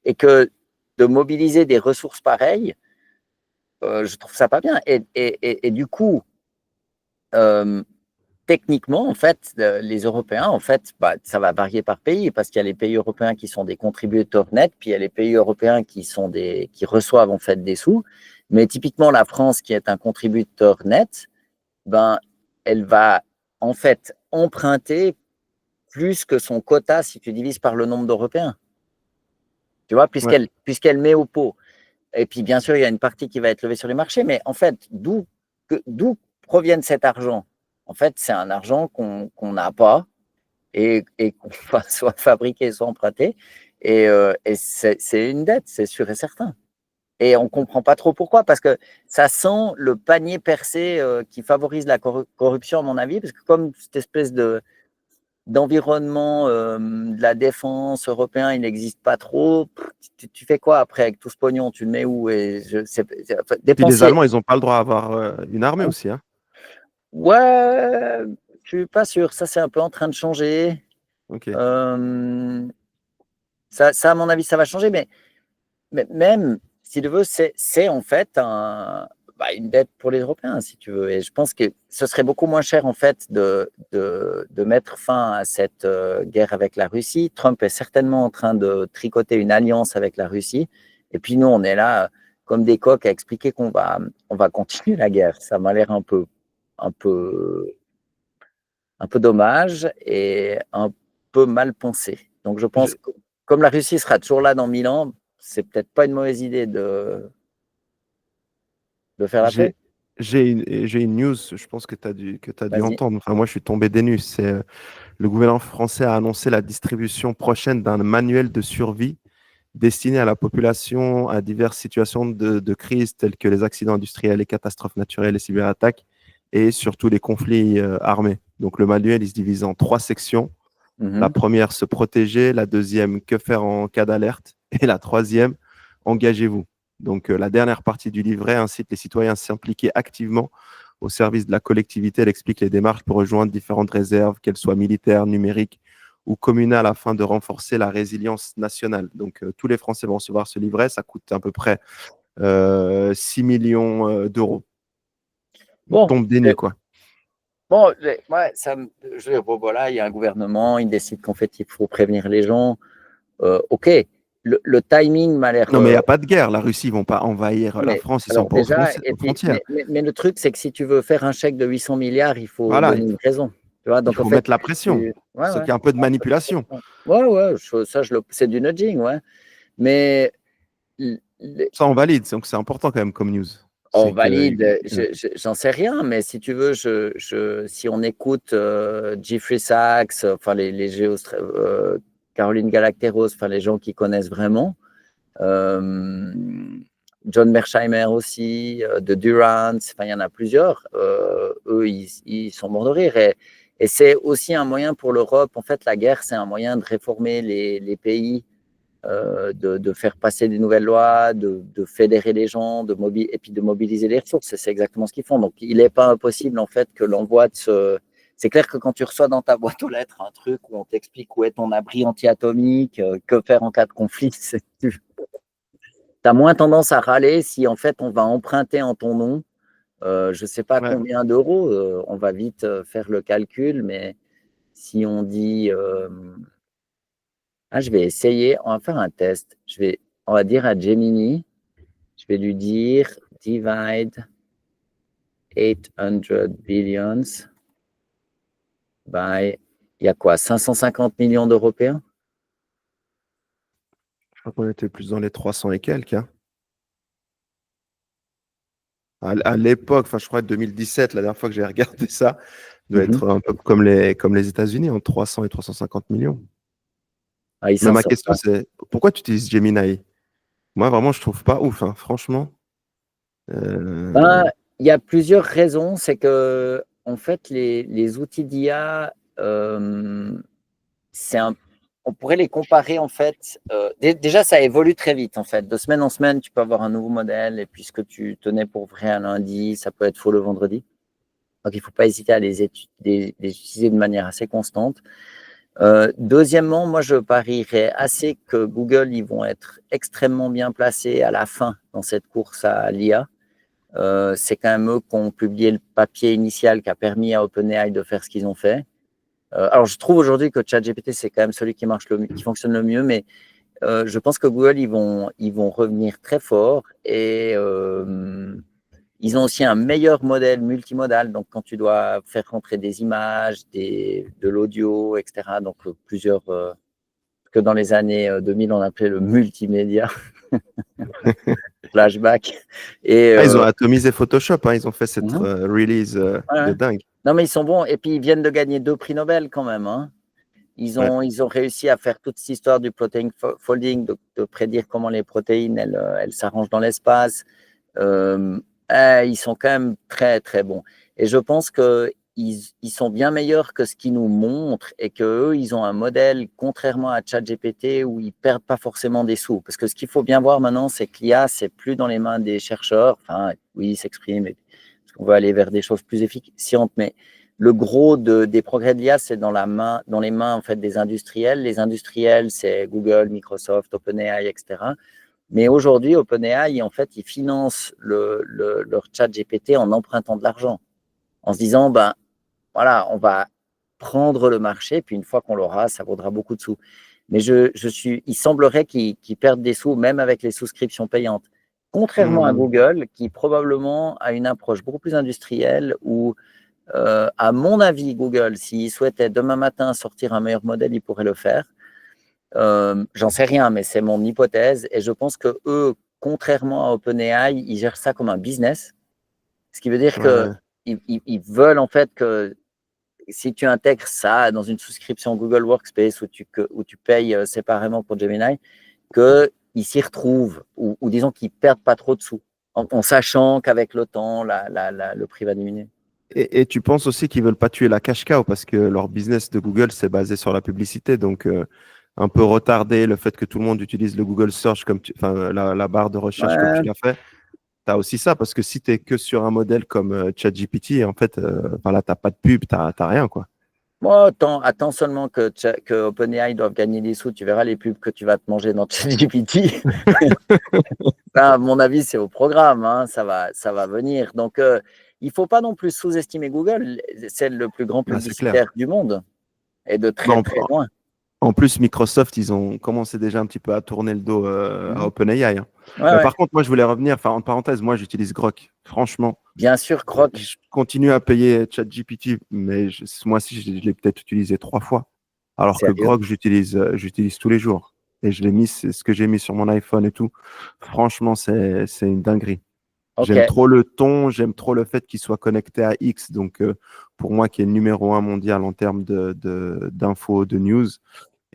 Et que de mobiliser des ressources pareilles, je trouve ça pas bien. Et du coup, techniquement, en fait, les Européens, en fait, ça va varier par pays parce qu'il y a les pays européens qui sont des contributeurs nets, puis il y a les pays européens qui reçoivent en fait des sous. Mais typiquement, la France, qui est un contributeur net, elle va en fait emprunter plus que son quota si tu divises par le nombre d'Européens. Tu vois, puisqu'elle met au pot. Et puis, bien sûr, il y a une partie qui va être levée sur les marchés, mais en fait, d'où provient cet argent? En fait, c'est un argent qu'on n'a pas et qu'on va soit fabriquer, soit emprunter. Et c'est une dette, c'est sûr et certain. Et on ne comprend pas trop pourquoi, parce que ça sent le panier percé qui favorise la corruption, à mon avis, parce que comme cette espèce d'environnement de la défense européen, il n'existe pas trop. Tu fais quoi après avec tout ce pognon? Tu le mets où? Puis les Allemands, ils n'ont pas le droit d'avoir une armée aussi. Hein. Ouais, je ne suis pas sûr. Ça, c'est un peu en train de changer. Okay. Ça, à mon avis, ça va changer. Mais même, si tu veux, c'est en fait une dette pour les Européens, si tu veux. Et je pense que ce serait beaucoup moins cher, en fait, de mettre fin à cette guerre avec la Russie. Trump est certainement en train de tricoter une alliance avec la Russie. Et puis nous, on est là comme des coqs à expliquer qu'on va continuer la guerre. Ça m'a l'air un peu dommage et un peu mal pensé. Donc je pense que comme la Russie sera toujours là dans 1000 ans, c'est peut-être pas une mauvaise idée de faire la paix. J'ai une news, je pense que tu as dû entendre. Enfin, moi, je suis tombé des nues. C'est le gouvernement français a annoncé la distribution prochaine d'un manuel de survie destiné à la population à diverses situations de crise telles que les accidents industriels, les catastrophes naturelles, les cyberattaques et surtout les conflits armés. Donc, le manuel, il se divise en 3 sections. La première, se protéger. La deuxième, que faire en cas d'alerte. Et la troisième, engagez-vous. Donc, la dernière partie du livret incite les citoyens à s'impliquer activement au service de la collectivité. Elle explique les démarches pour rejoindre différentes réserves, qu'elles soient militaires, numériques ou communales, afin de renforcer la résilience nationale. Donc, tous les Français vont recevoir ce livret. Ça coûte à peu près 6 millions d'euros. Bon, tombe des nues, quoi. Bon, voilà, il y a un gouvernement, il décide qu'en fait, il faut prévenir les gens. OK, le timing m'a l'air. Non, mais il n'y a pas de guerre. La Russie, ils ne vont pas envahir la France. Ils ne sont pas aux frontières. Mais le truc, c'est que si tu veux faire un chèque de 800 milliards, il faut donner une raison. Tu vois, donc, il faut mettre la pression. C'est qu'il y a un peu de manipulation. Ouais, c'est du nudging, ouais. Mais. Ça, on valide. Donc, c'est important quand même comme news. On valide, j'en sais rien, mais si tu veux, si on écoute Jeffrey Sachs, enfin les Caroline Galacteros, enfin les gens qui connaissent vraiment, Euh, John Mersheimer aussi, de Durant, enfin, il y en a plusieurs. Eux, ils sont morts de rire. Et c'est aussi un moyen pour l'Europe. En fait, la guerre, c'est un moyen de réformer les pays, de faire passer des nouvelles lois, de fédérer les gens, et puis de mobiliser les ressources. Et c'est exactement ce qu'ils font. Donc, il n'est pas impossible, en fait, que l'envoi de ce. C'est clair que quand tu reçois dans ta boîte aux lettres un truc où on t'explique où est ton abri anti-atomique, que faire en cas de conflit, tu as moins tendance à râler si, en fait, on va emprunter en ton nom, je ne sais pas Ouais. combien d'euros, on va vite faire le calcul, mais si on dit, je vais essayer, on va faire un test. On va dire à Gemini, je vais lui dire divide 800 billions by, il y a quoi, 550 millions d'Européens? Je crois qu'on était plus dans les 300 et quelques, hein. À l'époque, enfin, je crois 2017, la dernière fois que j'ai regardé ça, doit être un peu comme les États-Unis, entre 300 et 350 millions. Ah, ils Mais s'en ma sortent question, pas. c'est pourquoi tu utilises Gemini? Moi, vraiment, je trouve pas ouf, hein, franchement. Ben, il y a plusieurs raisons. C'est que, en fait, les outils d'IA, on pourrait les comparer, en fait. Déjà, ça évolue très vite, en fait. De semaine en semaine, tu peux avoir un nouveau modèle, et puis ce que tu tenais pour vrai un lundi, ça peut être faux le vendredi. Donc, il ne faut pas hésiter à les utiliser de manière assez constante. Deuxièmement, moi, je parierais assez que Google, ils vont être extrêmement bien placés à la fin dans cette course à l'IA. C'est quand même eux qui ont publié le papier initial qui a permis à OpenAI de faire ce qu'ils ont fait. Alors, je trouve aujourd'hui que ChatGPT, c'est quand même celui qui fonctionne le mieux, mais je pense que Google, ils vont revenir très fort, et ils ont aussi un meilleur modèle multimodal. Donc, quand tu dois faire rentrer des images, de l'audio, etc., donc que dans les années 2000, on appelait le multimédia, flashback. Et, Ils ont atomisé Photoshop, hein, ils ont fait cette mhm, release de ouais. dingue. Non, mais ils sont bons. Et puis, ils viennent de gagner 2 prix Nobel quand même, hein. Ils Ouais. ont, ils ont réussi à faire toute cette histoire du protein folding, de prédire comment les protéines, elles s'arrangent dans l'espace. Euh, Ils sont quand même très, très bons. Et je pense qu'ils sont bien meilleurs que ce qu'ils nous montrent, et qu'eux, ils ont un modèle, contrairement à ChatGPT, où ils ne perdent pas forcément des sous. Parce que ce qu'il faut bien voir maintenant, c'est que l'IA, c'est plus dans les mains des chercheurs. Enfin, oui, ils s'expriment, parce qu'on veut aller vers des choses plus efficientes, mais le gros des progrès de l'IA, c'est dans les mains, en fait, des industriels. Les industriels, c'est Google, Microsoft, OpenAI, etc. Mais aujourd'hui, OpenAI, en fait, ils financent leur chat GPT en empruntant de l'argent, en se disant, ben voilà, on va prendre le marché, puis une fois qu'on l'aura, ça vaudra beaucoup de sous. Mais il semblerait qu'ils perdent des sous, même avec les souscriptions payantes. Contrairement à Hmm. Google, qui probablement a une approche beaucoup plus industrielle, où, à mon avis, Google, s'il souhaitait demain matin sortir un meilleur modèle, il pourrait le faire. J'en sais rien, mais c'est mon hypothèse. Et je pense que eux, contrairement à OpenAI, ils gèrent ça comme un business. Ce qui veut dire que Ouais. ils veulent, en fait, que si tu intègres ça dans une souscription Google Workspace, où tu payes séparément pour Gemini, qu'ils s'y retrouvent, ou disons qu'ils ne perdent pas trop de sous, en sachant qu'avec le temps, le prix va diminuer. Et tu penses aussi qu'ils veulent pas tuer la cash cow parce que leur business de Google, c'est basé sur la publicité. Donc, un peu retarder le fait que tout le monde utilise le Google Search enfin, la barre de recherche comme tu Ouais. l'as fait. Tu as aussi ça parce que si tu es que sur un modèle comme ChatGPT, en fait, enfin, là, tu n'as pas de pub, tu n'as rien, quoi. Moi, attends seulement que OpenAI doive gagner des sous, tu verras les pubs que tu vas te manger dans ChatGPT. À mon avis, c'est au programme, hein, ça va venir. Donc, il ne faut pas non plus sous-estimer Google. C'est le plus grand Bah, c'est clair. publicitaire du monde, et de Bah, très, très loin. en plus, Microsoft, ils ont commencé déjà un petit peu à tourner le dos à Mhm. OpenAI, hein. Ouais, Mais ouais. par contre, moi, je voulais revenir, enfin, en parenthèse, moi, j'utilise Grok. Franchement, Bien sûr, Croc, je continue à payer ChatGPT, mais ce mois-ci, je l'ai peut-être utilisé 3 fois. Alors que sérieux. Grok, j'utilise tous les jours. Et je l'ai mis, c'est ce que j'ai mis sur mon iPhone et tout. Franchement, c'est une dinguerie. Ok, J'aime trop le ton, j'aime trop le fait qu'il soit connecté à X. Donc, pour moi, qui est le numéro 1 mondial en termes d'infos, de news.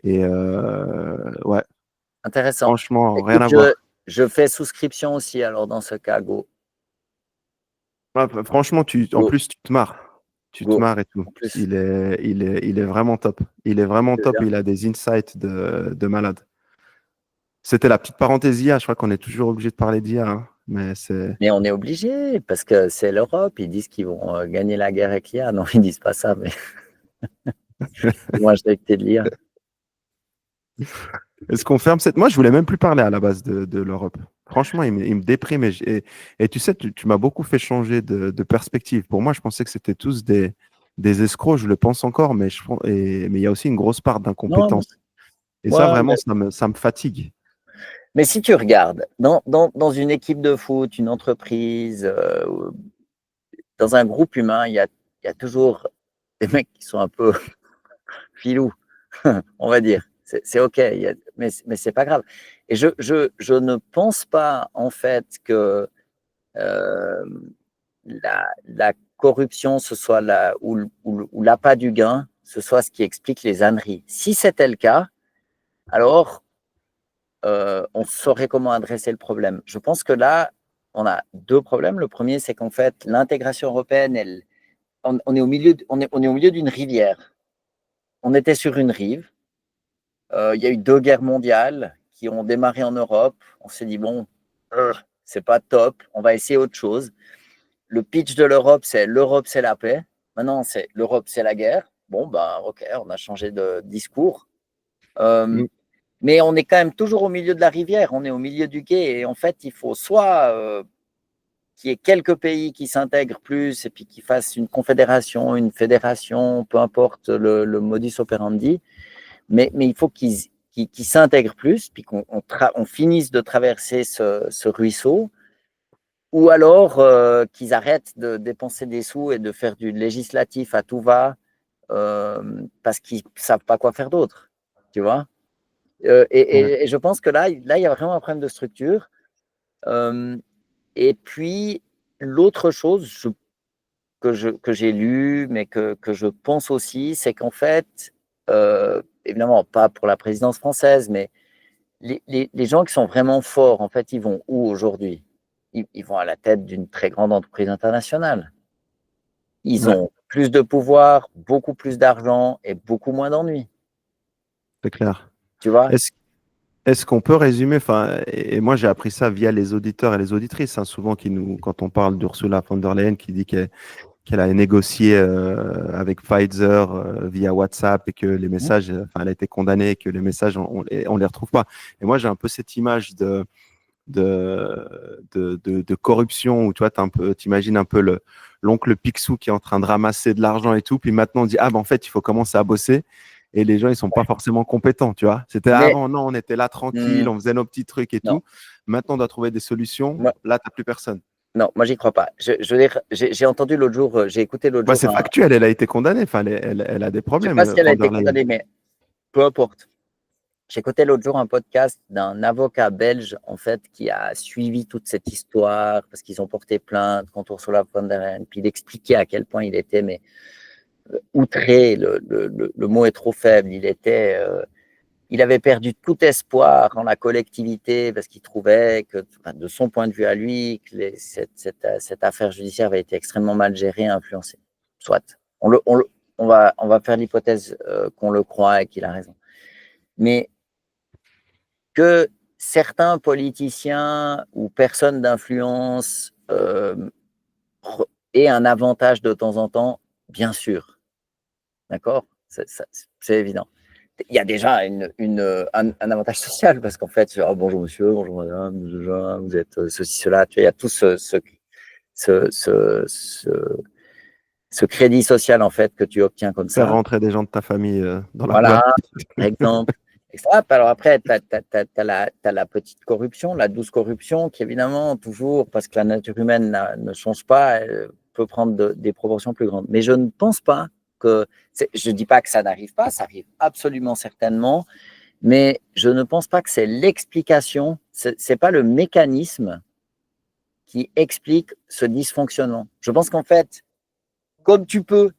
Et ouais, Intéressant. Franchement, rien Écoute, à voir. je fais souscription aussi, alors dans ce cas, go, Ouais, franchement, en go, plus, tu te marres. Tu te go. marres et tout. En plus, Il est vraiment top. Il est vraiment c'est top bien. et il a des insights de malade. C'était la petite parenthèse IA. Je crois qu'on est toujours obligé de parler d'IA, hein. Mais c'est. Mais on est obligé, parce que c'est l'Europe, ils disent qu'ils vont gagner la guerre avec l'IA. Non, ils disent pas ça, mais ils vont injecter de l'IA. Est-ce qu'on ferme cette. Moi, je voulais même plus parler à la base de l'Europe. Franchement, il me déprime. Et tu sais, tu m'as beaucoup fait changer de perspective. Pour moi, je pensais que c'était tous des escrocs. Je le pense encore, mais il y a aussi une grosse part Non, d'incompétence. Et ça, ouais, vraiment, ça me fatigue. mais si tu regardes, dans une équipe de foot, une entreprise, dans un groupe humain, il y a toujours des mecs qui sont un peu filous, on va dire. C'est OK, mais c'est pas grave. Et je ne pense pas, en fait, que euh, la corruption, ce soit ou l'appât du gain, ce soit ce qui explique les âneries. Si c'était le cas, alors on saurait comment adresser le problème. Je pense que là, on a deux problèmes. Le premier, c'est qu'en fait, l'intégration européenne, on est on est au milieu d'une rivière. On était sur une rive. Il y a eu deux guerres mondiales qui ont démarré en Europe. On s'est dit, bon, c'est pas top, on va essayer autre chose. Le pitch de l'Europe, c'est la paix. Maintenant, c'est l'Europe, c'est la guerre. Bon, ben, OK, on a changé de discours. Euh, Mm. mais on est quand même toujours au milieu de la rivière, on est au milieu du quai. Et en fait, il faut soit qu'il y ait quelques pays qui s'intègrent plus et puis qui fassent une confédération, une fédération, peu importe le modus operandi, mais il faut qu'ils s'intègrent plus, puis qu'on finisse de traverser ce ruisseau, ou alors qu'ils arrêtent de dépenser des sous et de faire du législatif à tout va, parce qu'ils ne savent pas quoi faire d'autre, tu vois. Ouais. Et je pense que là, il y a vraiment un problème de structure. Euh, et puis, l'autre chose que j'ai lu, mais que je pense aussi, c'est qu'en fait, évidemment, pas pour la présidence française, mais les gens qui sont vraiment forts, en fait, ils vont où aujourd'hui? Ils vont à la tête d'une très grande entreprise internationale. Ils Ouais, ont plus de pouvoir, beaucoup plus d'argent et beaucoup moins d'ennuis. c'est clair. Tu vois? Est-ce Est-ce qu'on peut résumer, enfin, et moi j'ai appris ça via les auditeurs et les auditrices, hein, souvent quand on parle d'Ursula von der Leyen qui dit qu'elle a négocié avec Pfizer via WhatsApp et que les messages, enfin, elle a été condamnée et que les messages, on les retrouve pas. Et moi j'ai un peu cette image de corruption où toi, t'imagines un peu l'oncle Picsou qui est en train de ramasser de l'argent et tout, puis maintenant on dit, ah ben en fait, il faut commencer à bosser. Et les gens, ils sont pas forcément compétents, tu vois. C'était Mais avant, non, on était là tranquille, on faisait nos petits trucs et non, tout. Maintenant, on doit trouver des solutions. moi, Là, t'as plus personne. non, moi j'y crois pas. Je veux dire, j'ai entendu l'autre jour, j'ai écouté l'autre Bah, jour c'est factuel, elle a été condamnée. Enfin, elle a des je sais problèmes, pas si elle a von été der Leyen. condamnée, mais peu importe. J'ai écouté l'autre jour un podcast d'un avocat belge, en fait, qui a suivi toute cette histoire parce qu'ils ont porté plainte contre Ursula von der Leyen. Puis il expliquait à quel point il était mais, outré, le mot est trop faible. Il avait perdu tout espoir en la collectivité parce qu'il trouvait que, enfin, de son point de vue à lui, que cette affaire judiciaire avait été extrêmement mal gérée, influencée. Soit. On va faire l'hypothèse qu'on le croit et qu'il a raison. Mais que certains politiciens ou personnes d'influence aient un avantage de temps en temps, bien sûr. D'accord? C'est évident. Il y a déjà un avantage social parce qu'en fait, oh, bonjour monsieur, bonjour madame, vous êtes ceci, cela. Tu vois, il y a tout ce, ce, ce, ce crédit social en fait que tu obtiens comme Faire ça. rentrer des gens de ta famille dans la Voilà, boîte. par exemple. Alors après, tu as la petite corruption, la douce corruption, qui évidemment, toujours, parce que la nature humaine ne change pas, elle peut prendre des proportions plus grandes. Mais je ne pense pas que, je ne dis pas que ça n'arrive pas, ça arrive absolument certainement, mais je ne pense pas que c'est l'explication, ce n'est pas le mécanisme qui explique ce dysfonctionnement. Je pense qu'en fait, comme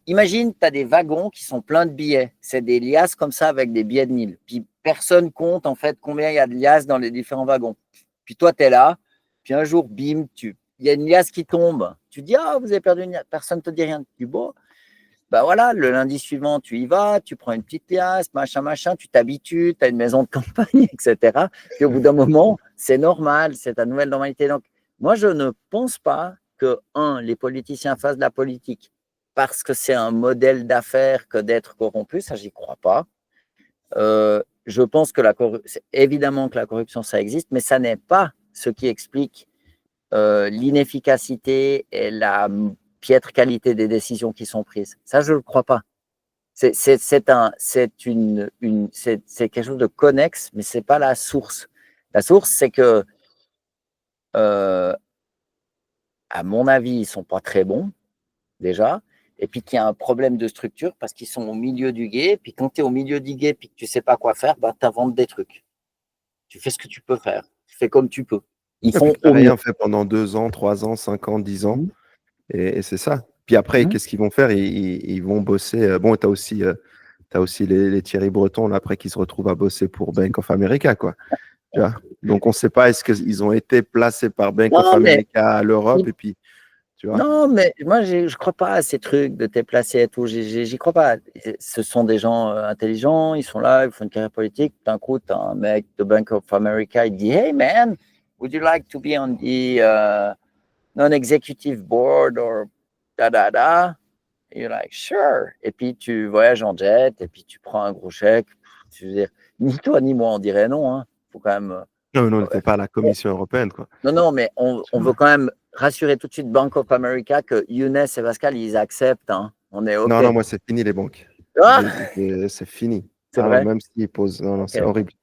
imagine, tu as des wagons qui sont pleins de billets. C'est des liasses comme ça avec des billets de 1000. Puis personne compte en fait combien il y a de liasses dans les différents wagons. Puis toi, tu es là, puis un jour, bim, il y a une liasse qui tombe. Tu dis, ah, vous avez perdu une liasse. Personne ne te dit rien. Tu dis, bon, bah voilà, le lundi suivant, tu y vas, tu prends une petite liasse, machin, tu t'habitues, tu as une maison de campagne, etc. Puis au bout d'un moment, c'est normal, c'est ta nouvelle normalité. Donc, moi, je ne pense pas que, les politiciens fassent de la politique parce que c'est un modèle d'affaires que d'être corrompu, ça, j'y crois pas. Je pense que évidemment que la corruption, ça existe, mais ça n'est pas ce qui explique l'inefficacité et la piètre qualité des décisions qui sont prises. Ça, je ne le crois pas. C'est quelque chose de connexe, mais ce n'est pas la source. La source, c'est que, à mon avis, ils ne sont pas très bons, déjà. Et puis qu'il y a un problème de structure parce qu'ils sont au milieu du gué. Puis quand tu es au milieu du gué et que tu ne sais pas quoi faire, bah, tu inventes des trucs. Tu fais ce que tu peux faire. Tu fais comme tu peux. Ils font au rien fait pendant 2 ans, 3 ans, 5 ans, 10 ans. Et c'est ça. Puis après, qu'est-ce qu'ils vont faire? Ils vont bosser. Bon, tu as aussi, les Thierry Breton, là, après, qui se retrouvent à bosser pour Bank of America, quoi. Tu vois. Donc, on ne sait pas, est-ce qu'ils ont été placés par Bank of America à l'Europe, et puis, tu vois. Non, mais moi, je ne crois pas à ces trucs de t'es placé et tout. J'y crois pas. Ce sont des gens intelligents, ils sont là, ils font une carrière politique. D'un coup, tu as un mec de Bank of America, il dit, hey man, would you like to be on the non-executive board or da. Et you're like, sure. Et puis tu voyages en jet, et puis tu prends un gros chèque. Je veux dire, ni toi ni moi on dirait non. Hein. Faut quand même. Non, on n'était pas à la Commission européenne, quoi. Non, mais on veut quand même rassurer tout de suite Bank of America que Younes et Pascal, ils acceptent. Hein. On est OK. Non, moi, c'est fini les banques. Ah c'est fini. C'est vrai. Même s'ils posent. Non, c'est horrible.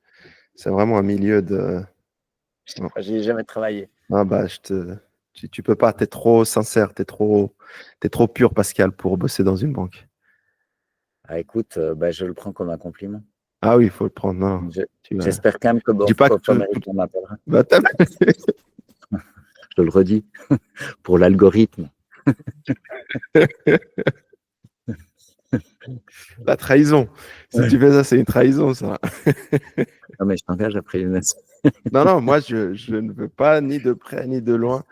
C'est vraiment un milieu de. J'ai jamais travaillé. Ah bah, tu peux pas, tu es trop sincère, tu es trop pur, Pascal, pour bosser dans une banque. Ah, écoute, je le prends comme un compliment. Ah oui, il faut le prendre. Non, j'espère quand même que Bank of America m'appellera. Bah, je te le redis, pour l'algorithme. La trahison. Si tu fais ça, c'est une trahison, ça. Non, mais je t'engage après Younes. Non, moi, je ne veux pas, ni de près, ni de loin,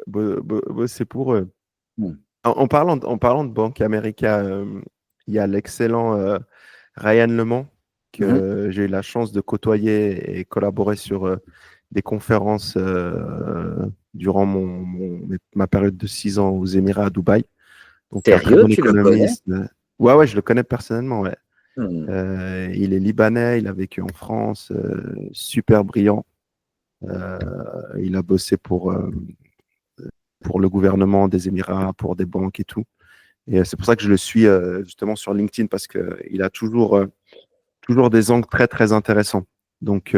bosser pour eux. En parlant de Bank America, il y a l'excellent Ryan Lemans, que j'ai eu la chance de côtoyer et collaborer sur des conférences durant ma période de 6 ans aux Émirats à Dubaï. Donc, sérieux, tu le connais? Ouais, je le connais personnellement, ouais. Il est libanais, il a vécu en France, super brillant. Il a bossé pour le gouvernement des Émirats, pour des banques et tout. Et c'est pour ça que je le suis justement sur LinkedIn, parce qu'il a toujours des angles très, très intéressants. Donc,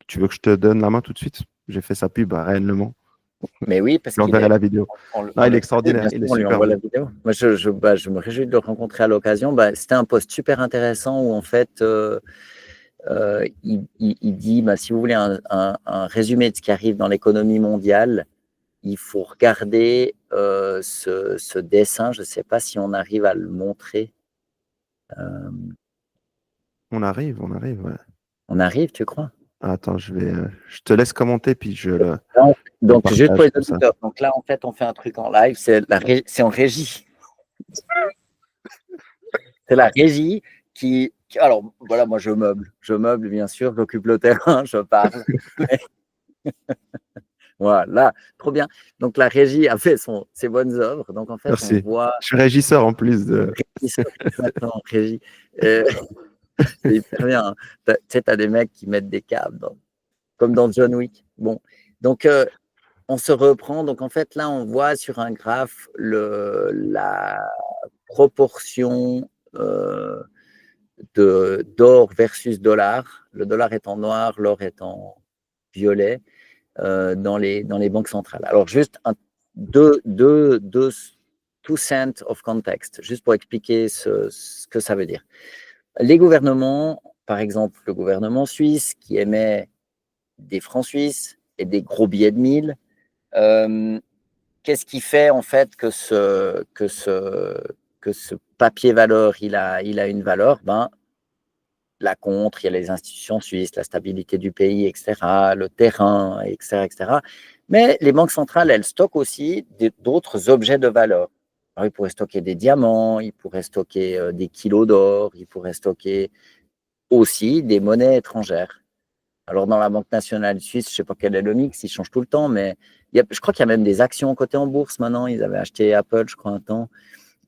tu veux que je te donne la main tout de suite? J'ai fait sa pub réellement. Mais oui, parce qu'il enverrai la vidéo. Il est extraordinaire. Il est super. La vidéo. Moi, je me réjouis de le rencontrer à l'occasion. C'était un post super intéressant où, en fait, il dit, si vous voulez un résumé de ce qui arrive dans l'économie mondiale, il faut regarder ce dessin. Je ne sais pas si on arrive à le montrer. On arrive, ouais. On arrive, tu crois? Attends, je te laisse commenter, puis je le. Donc, juste pour les auditeurs. Donc là, en fait, on fait un truc en live. C'est en régie. C'est la régie qui. Alors, voilà, moi, je meuble, bien sûr. J'occupe le terrain, je parle. Voilà, trop bien. Donc, la régie a fait ses bonnes œuvres. Donc, en fait, merci. On voit. Je suis régisseur en plus de. Régisseur, exactement, régie. C'est hyper bien. Tu sais, tu as des mecs qui mettent des câbles, comme dans John Wick. Bon, donc, on se reprend. Donc, en fait, là, on voit sur un graphe la proportion d'or versus dollar. Le dollar est en noir, l'or est en violet dans les banques centrales. Alors, juste deux cents of context, juste pour expliquer ce que ça veut dire. Les gouvernements, par exemple, le gouvernement suisse qui émet des francs suisses et des gros billets de 1000, qu'est-ce qui fait en fait que ce papier valeur il a une valeur? la contre, il y a les institutions suisses, la stabilité du pays, etc., le terrain, etc., etc. Mais les banques centrales, elles stockent aussi d'autres objets de valeur. Alors, ils pourraient stocker des diamants, ils pourraient stocker des kilos d'or, ils pourraient stocker aussi des monnaies étrangères. Alors, dans la Banque nationale suisse, je ne sais pas quel est le mix, ils changent tout le temps, mais je crois qu'il y a même des actions cotées en bourse maintenant. Ils avaient acheté Apple, je crois, un temps.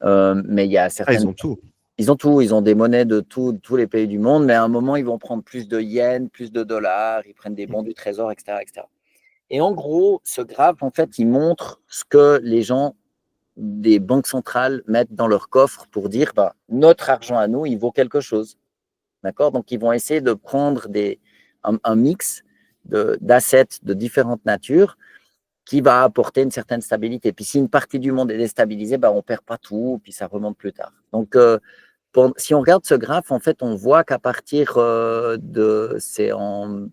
Mais il y a certaines. Ils ont tout. Ils ont tout, ils ont des monnaies de tous les pays du monde, mais à un moment, ils vont prendre plus de yens, plus de dollars, ils prennent des bons du trésor, etc., etc. Et en gros, ce graphe, en fait, il montre ce que les gens des banques centrales mettent dans leur coffre pour dire, bah, notre argent à nous, il vaut quelque chose. D'accord? Donc, ils vont essayer de prendre un mix d'assets de différentes natures qui va apporter une certaine stabilité. Puis, si une partie du monde est déstabilisée, bah, on ne perd pas tout, puis ça remonte plus tard. Donc, si on regarde ce graphe, en fait, on voit qu'à partir c'est en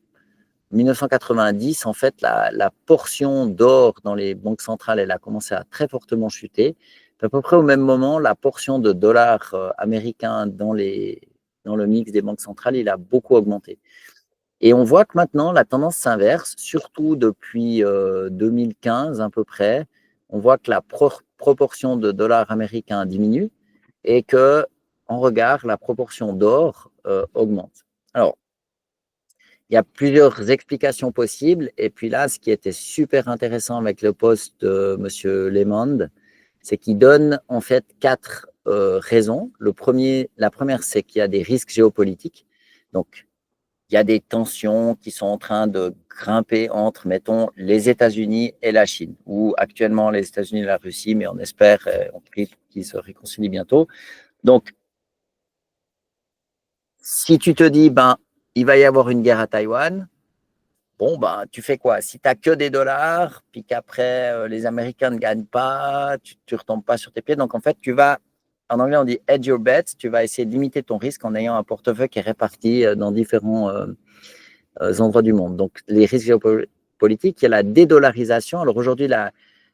1990, en fait, la portion d'or dans les banques centrales, elle a commencé à très fortement chuter. À peu près au même moment, la portion de dollars américains dans le mix des banques centrales, il a beaucoup augmenté. Et on voit que maintenant, la tendance s'inverse, surtout depuis 2015 à peu près. On voit que la proportion de dollars américains diminue et que, en regard, la proportion d'or augmente. Alors, il y a plusieurs explications possibles. Et puis là, ce qui était super intéressant avec le poste de M. Lemond, c'est qu'il donne en fait 4 raisons. La première, c'est qu'il y a des risques géopolitiques. Donc, il y a des tensions qui sont en train de grimper entre, mettons, les États-Unis et la Chine, ou actuellement les États-Unis et la Russie, mais on espère, on prie qu'ils se réconcilient bientôt. Donc, si tu te dis, ben, il va y avoir une guerre à Taïwan, bon, ben, tu fais quoi? Si tu n'as que des dollars, puis qu'après, les Américains ne gagnent pas, tu ne retombes pas sur tes pieds. Donc, en fait, en anglais, on dit hedge your bets, tu vas essayer de limiter ton risque en ayant un portefeuille qui est réparti dans différents endroits du monde. Donc, les risques géopolitiques, il y a la dédollarisation. Alors, aujourd'hui,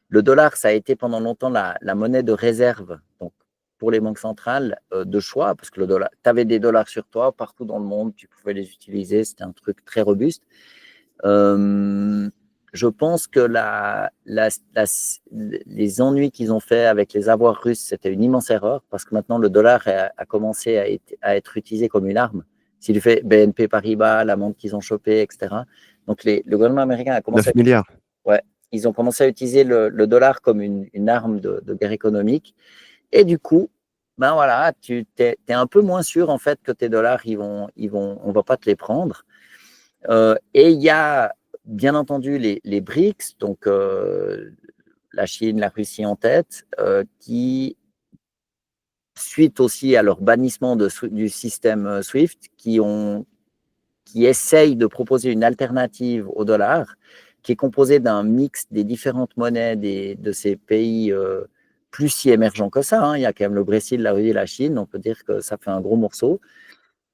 le dollar, ça a été pendant longtemps la monnaie de réserve. Donc, pour les banques centrales de choix, parce que tu avais des dollars sur toi partout dans le monde, tu pouvais les utiliser, c'était un truc très robuste. Je pense que les ennuis qu'ils ont fait avec les avoirs russes, c'était une immense erreur, parce que maintenant le dollar a commencé à être utilisé comme une arme. Si tu fais BNP Paribas, la montre qu'ils ont chopée, etc. Donc le gouvernement américain a commencé 9 milliards. Ouais, ils ont commencé à utiliser le dollar comme une arme de guerre économique. Et du coup, ben voilà, tu es un peu moins sûr en fait que tes dollars, on va pas te les prendre. Et il y a bien entendu les BRICS, donc la Chine, la Russie en tête, qui, suite aussi à leur bannissement du système SWIFT, qui essayent de proposer une alternative au dollar, qui est composée d'un mix des différentes monnaies de ces pays plus si émergents que ça. Hein. Il y a quand même le Brésil, la Russie et la Chine, on peut dire que ça fait un gros morceau.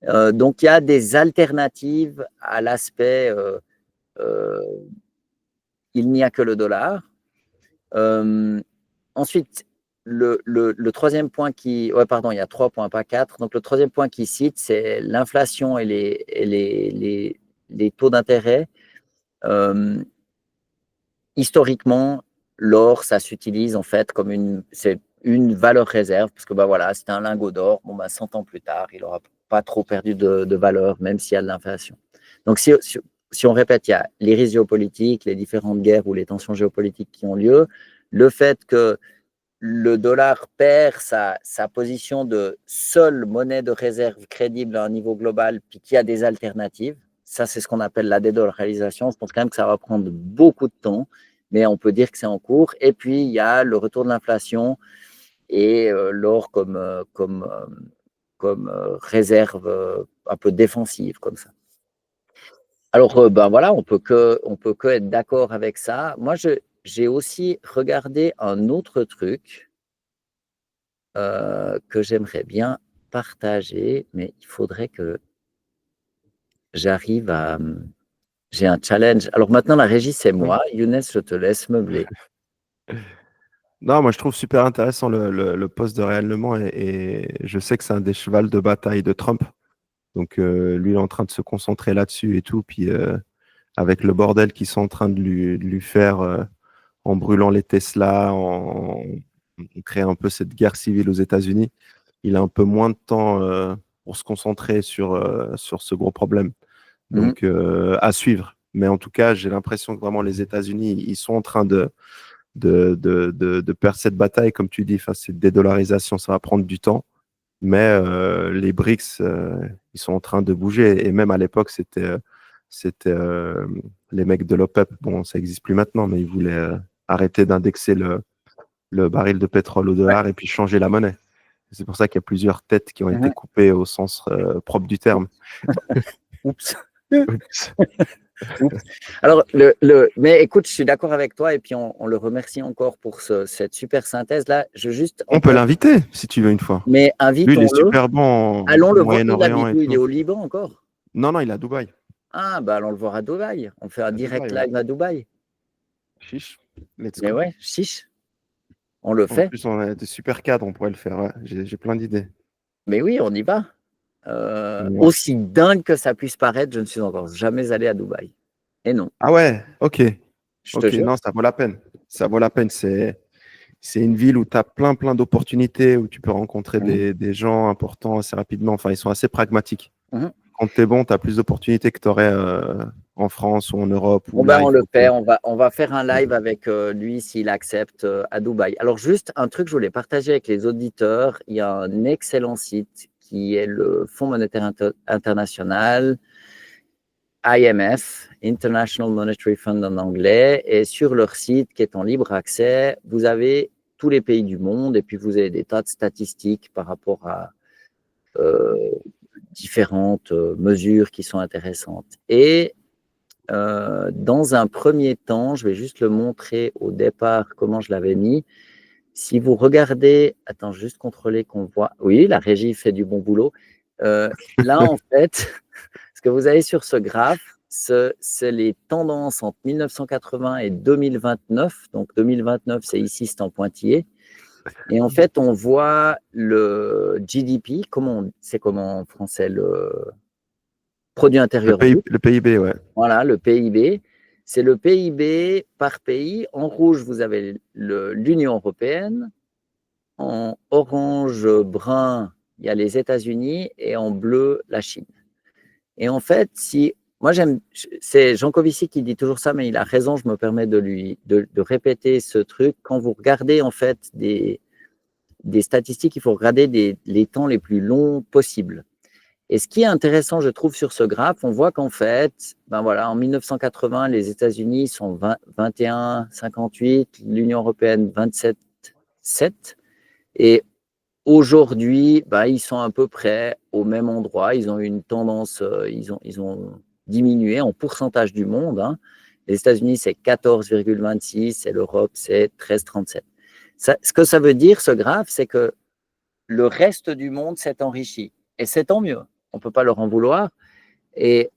Donc, il y a des alternatives à l'aspect il n'y a que le dollar. Ensuite, le troisième point pardon, il y a 3 points, pas 4. Donc, le troisième point qu'il cite, c'est l'inflation et les taux d'intérêt. Historiquement, l'or, ça s'utilise en fait comme c'est une valeur réserve, parce que bah, voilà, c'est un lingot d'or, bon, bah, 100 ans plus tard, il n'aura pas trop perdu de valeur, même s'il y a de l'inflation. Donc, si on répète, il y a les risques géopolitiques, les différentes guerres ou les tensions géopolitiques qui ont lieu, le fait que le dollar perd sa position de seule monnaie de réserve crédible à un niveau global, puis qu'il y a des alternatives. Ça, c'est ce qu'on appelle la dédollarisation. Je pense quand même que ça va prendre beaucoup de temps, mais on peut dire que c'est en cours. Et puis, il y a le retour de l'inflation et l'or comme réserve un peu défensive, comme ça. Alors, ben voilà, on peut que être d'accord avec ça. Moi, j'ai aussi regardé un autre truc que j'aimerais bien partager, mais il faudrait que j'arrive à. J'ai un challenge. Alors maintenant, la régie, c'est moi. Younes, je te laisse meubler. Non, moi je trouve super intéressant le poste de réellement et je sais que c'est un des chevals de bataille de Trump. Donc, lui, il est en train de se concentrer là-dessus et tout. Puis, avec le bordel qu'ils sont en train de lui faire en brûlant les Tesla, en créant un peu cette guerre civile aux États-Unis, il a un peu moins de temps pour se concentrer sur ce gros problème. Donc, à suivre. Mais en tout cas, j'ai l'impression que vraiment les États-Unis, ils sont en train de perdre cette bataille, comme tu dis. Enfin, cette dédollarisation, ça va prendre du temps. Mais les BRICS, ils sont en train de bouger. Et même à l'époque, c'était les mecs de l'OPEP. Bon, ça n'existe plus maintenant, mais ils voulaient arrêter d'indexer le baril de pétrole au Ouais. dollar et puis changer la monnaie. C'est pour ça qu'il y a plusieurs têtes qui ont été Mhm. coupées au sens propre du terme. Oups. Oups. Oups. Alors, mais écoute, je suis d'accord avec toi et puis on le remercie encore pour cette super synthèse-là. Je juste On peut encore, l'inviter si tu veux une fois. mais Lui, il est invitons-le. super bon Allons au le voir. Il Moyen-Orient habite et où? Il est tout. au Liban encore? Non, non, il est à Dubaï. Ah, bah allons le voir à Dubaï. On fait un À direct Dubaï, ouais. live à Dubaï. Chiche. Let's Mais go. ouais, chiche. On le En fait. plus, on a des super cadres, on pourrait le faire. Ouais. J'ai plein d'idées. Mais oui, on y va. Ouais. Aussi dingue que ça puisse paraître, je ne suis encore jamais allé à Dubaï. Et non, Ah ouais, ok. je te Ok, jure. non, ça vaut la peine. Ça vaut la peine. C'est une ville où tu as plein d'opportunités, où tu peux rencontrer Mhm. des gens importants assez rapidement. Enfin, ils sont assez pragmatiques. Mhm. Quand tu es bon, tu as plus d'opportunités que tu aurais en France ou en Europe, Bon où ben là, il on le faut que… fait, on va faire un live avec lui s'il accepte à Dubaï. Alors juste un truc, je voulais partager avec les auditeurs. Il y a un excellent site qui est le Fonds monétaire international, IMF, International Monetary Fund en anglais, et sur leur site qui est en libre accès, vous avez tous les pays du monde et puis vous avez des tas de statistiques par rapport à différentes mesures qui sont intéressantes. Et dans un premier temps, je vais juste le montrer au départ comment je l'avais mis. Si vous regardez, attends, juste contrôler qu'on voit. Oui, la régie fait du bon boulot. Là, en fait, ce que vous avez sur ce graphe, c'est les tendances entre 1980 et 2029. Donc 2029, c'est ici, c'est en pointillé. Et en fait, on voit le GDP, c'est comment en français, le produit intérieur brut. Le PIB, ouais. Voilà, le PIB. C'est le PIB par pays. En rouge, vous avez l'Union européenne. En orange brun, il y a les États-Unis. Et en bleu, la Chine. Et en fait, moi c'est Jean Covici qui dit toujours ça, mais il a raison, je me permets de répéter ce truc. Quand vous regardez en fait des statistiques, il faut regarder les temps les plus longs possibles. Et ce qui est intéressant, je trouve, sur ce graphe, on voit qu'en fait, ben voilà, en 1980, les États-Unis sont 21,58, l'Union européenne 27,7. Et aujourd'hui, ben, ils sont à peu près au même endroit. Ils ont eu une tendance, ils ont diminué en pourcentage du monde. Hein. Les États-Unis, c'est 14,26 et l'Europe, c'est 13,37. Ce que ça veut dire, ce graphe, c'est que le reste du monde s'est enrichi. Et c'est tant mieux. On ne peut pas leur en vouloir. Et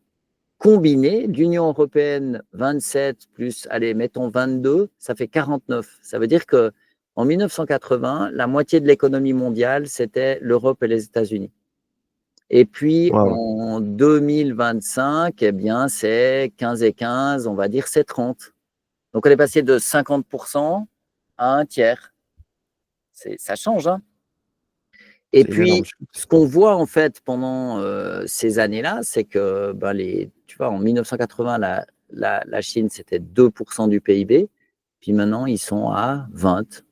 combiné, l'Union européenne 27 plus, allez, mettons 22, ça fait 49. Ça veut dire que en 1980, la moitié de l'économie mondiale, c'était l'Europe et les États-Unis. Et puis Wow. en 2025, eh bien, c'est 15 et 15, on va dire c'est 30. Donc on est passé de 50% à un tiers. Ça change, hein. Et C'est une énorme puis, chute. ce qu'on voit en fait pendant ces années-là, c'est que ben, tu vois, en 1980, la Chine, c'était 2% du PIB. Puis maintenant, ils sont à 20,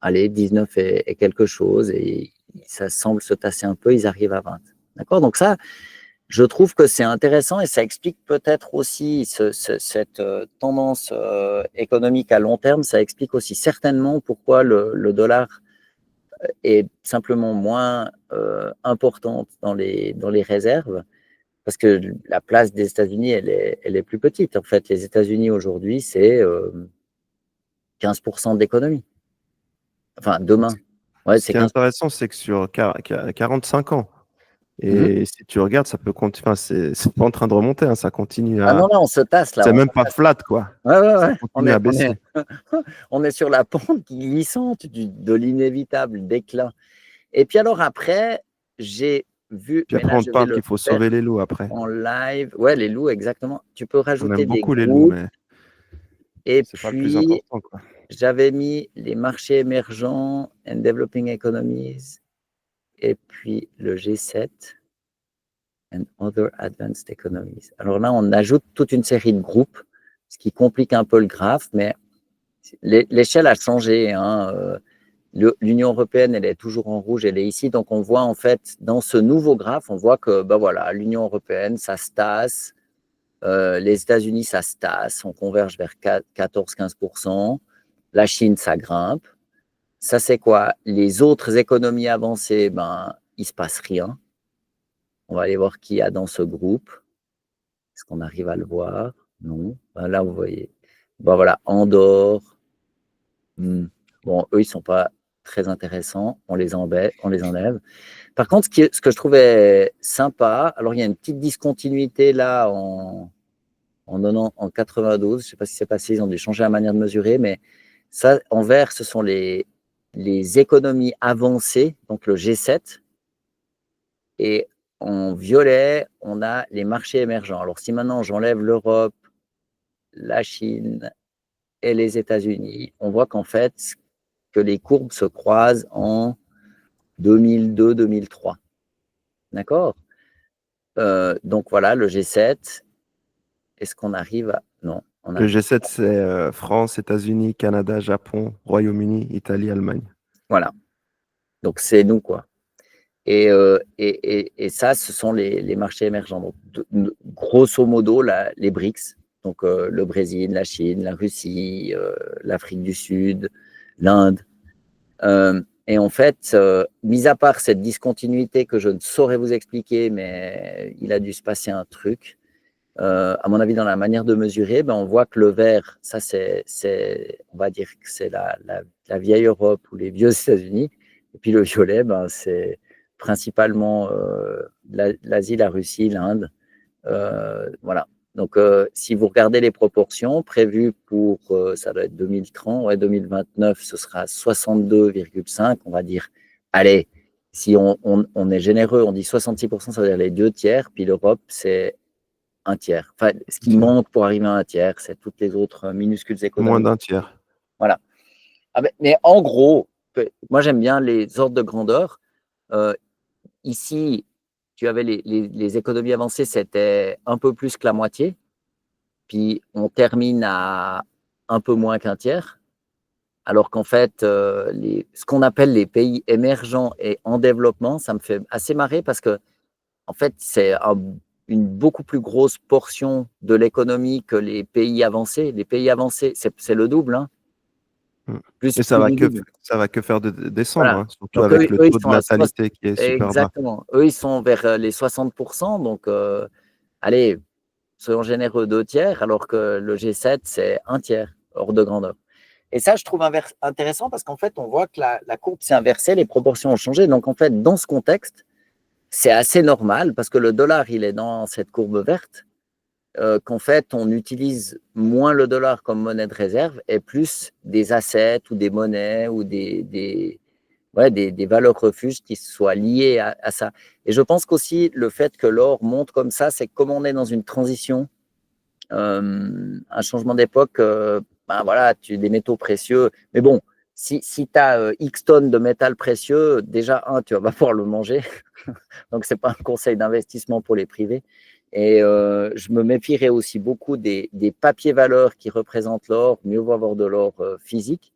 allez, 19 et quelque chose. Et ça semble se tasser un peu, ils arrivent à 20. D'accord? Donc ça, je trouve que c'est intéressant et ça explique peut-être aussi cette tendance économique à long terme. Ça explique aussi certainement pourquoi le dollar est simplement moins importante dans les réserves, parce que la place des États-Unis, elle est plus petite. En fait, les États-Unis aujourd'hui, c'est 15% de l'économie. Enfin, demain. Ouais, Ce c'est qui est 15%. intéressant, c'est que sur 45 ans, Mhm. et si tu regardes, ça peut continuer. Enfin, c'est pas en train de remonter, hein, ça continue Ah non, à. là, on se tasse, là. C'est même pas flat, quoi. Ouais, ouais, Ça ouais. On continue est, à on est, baisser. on est sur la pente glissante de l'inévitable déclin. Et puis alors après, j'ai Puis mais après, là, on je te vais parle le qu'il faut faire sauver les loups après. en live. Ouais, les loups, exactement. Tu peux On aime rajouter des beaucoup les loups, groupes. mais Et c'est pas le plus puis, important, quoi. j'avais mis les marchés émergents and developing economies. Et puis le G7 and other advanced economies. Alors là, on ajoute toute une série de groupes, ce qui complique un peu le graphe, mais l'échelle a changé, hein. L'Union européenne, elle est toujours en rouge, elle est ici. Donc, on voit en fait, dans ce nouveau graphe, on voit que ben voilà, l'Union européenne, ça se tasse. Les États-Unis, ça se tasse. On converge vers 14-15%. La Chine, ça grimpe. Ça, c'est quoi? Les autres économies avancées, ben, il ne se passe rien. On va aller voir qui y a dans ce groupe. Est-ce qu'on arrive à le voir? Non. Ben là, vous voyez. Ben voilà, Andorre. Bon, eux, ils ne sont pas très intéressants. On les enlève. Par contre, ce que je trouvais sympa, alors il y a une petite discontinuité là en 92. Je ne sais pas ce qui s'est passé, ils ont dû changer la manière de mesurer, mais ça, en vert, ce sont les économies avancées, donc le G7. Et en violet, on a les marchés émergents. Alors, si maintenant j'enlève l'Europe, la Chine et les États-Unis, on voit qu'en fait, que les courbes se croisent en 2002-2003. D'accord? Donc voilà, le G7. Est-ce qu'on arrive à... Non, on Le arrive. G7, c'est France, États-Unis, Canada, Japon, Royaume-Uni, Italie, Allemagne. Voilà. Donc c'est nous, quoi. Et ça, ce sont les marchés émergents. Donc, grosso modo, les BRICS, donc le Brésil, la Chine, la Russie, l'Afrique du Sud, l'Inde. Et en fait, mis à part cette discontinuité que je ne saurais vous expliquer, mais il a dû se passer un truc, à mon avis, dans la manière de mesurer, ben, on voit que le vert, ça, on va dire que c'est la vieille Europe ou les vieux États-Unis. Et puis le violet, ben, c'est principalement l'Asie, la Russie, l'Inde. Voilà. Donc, si vous regardez les proportions prévues pour, ça doit être 2030, ouais, 2029, ce sera 62,5, on va dire. Allez, si on est généreux, on dit 66%, ça veut dire les 2 tiers, puis l'Europe, c'est 1 tiers. Enfin, ce qui manque pour arriver à 1 tiers, c'est toutes les autres minuscules Moins économies. d'un tiers. Voilà. Ah ben, mais en gros, moi j'aime bien les ordres de grandeur. Ici, tu avais les économies avancées, c'était un peu plus que la moitié. Puis on termine à un peu moins qu'1 tiers. Alors qu'en fait, ce qu'on appelle les pays émergents et en développement, ça me fait assez marrer parce que en fait, c'est une beaucoup plus grosse portion de l'économie que les pays avancés. Les pays avancés, c'est le double, hein, Et plus du double. ça va que faire de descendre, Voilà. hein, surtout Donc, avec le ils taux de sont à natalité qui est super bas. exactement. Eux, ils sont vers les 60%. Donc, allez, soyons généreux, 2 tiers, alors que le G7, c'est 1 tiers, hors de grandeur. Et ça, je trouve intéressant parce qu'en fait, on voit que la courbe s'est inversée, les proportions ont changé. Donc, en fait, dans ce contexte, c'est assez normal parce que le dollar, il est dans cette courbe verte, qu'en fait, on utilise moins le dollar comme monnaie de réserve et plus des assets ou des monnaies ou des valeurs refuges qui soient liées à ça. Et je pense qu'aussi, le fait que l'or monte comme ça, c'est comme on est dans une transition, un changement d'époque, ben voilà, des métaux précieux. Mais bon, si tu as X tonnes de métal précieux, déjà, tu vas pas pouvoir le manger. Donc, ce n'est pas un conseil d'investissement pour les privés. Et je me méfierais aussi beaucoup des papiers valeurs qui représentent l'or. Mieux vaut avoir de l'or physique.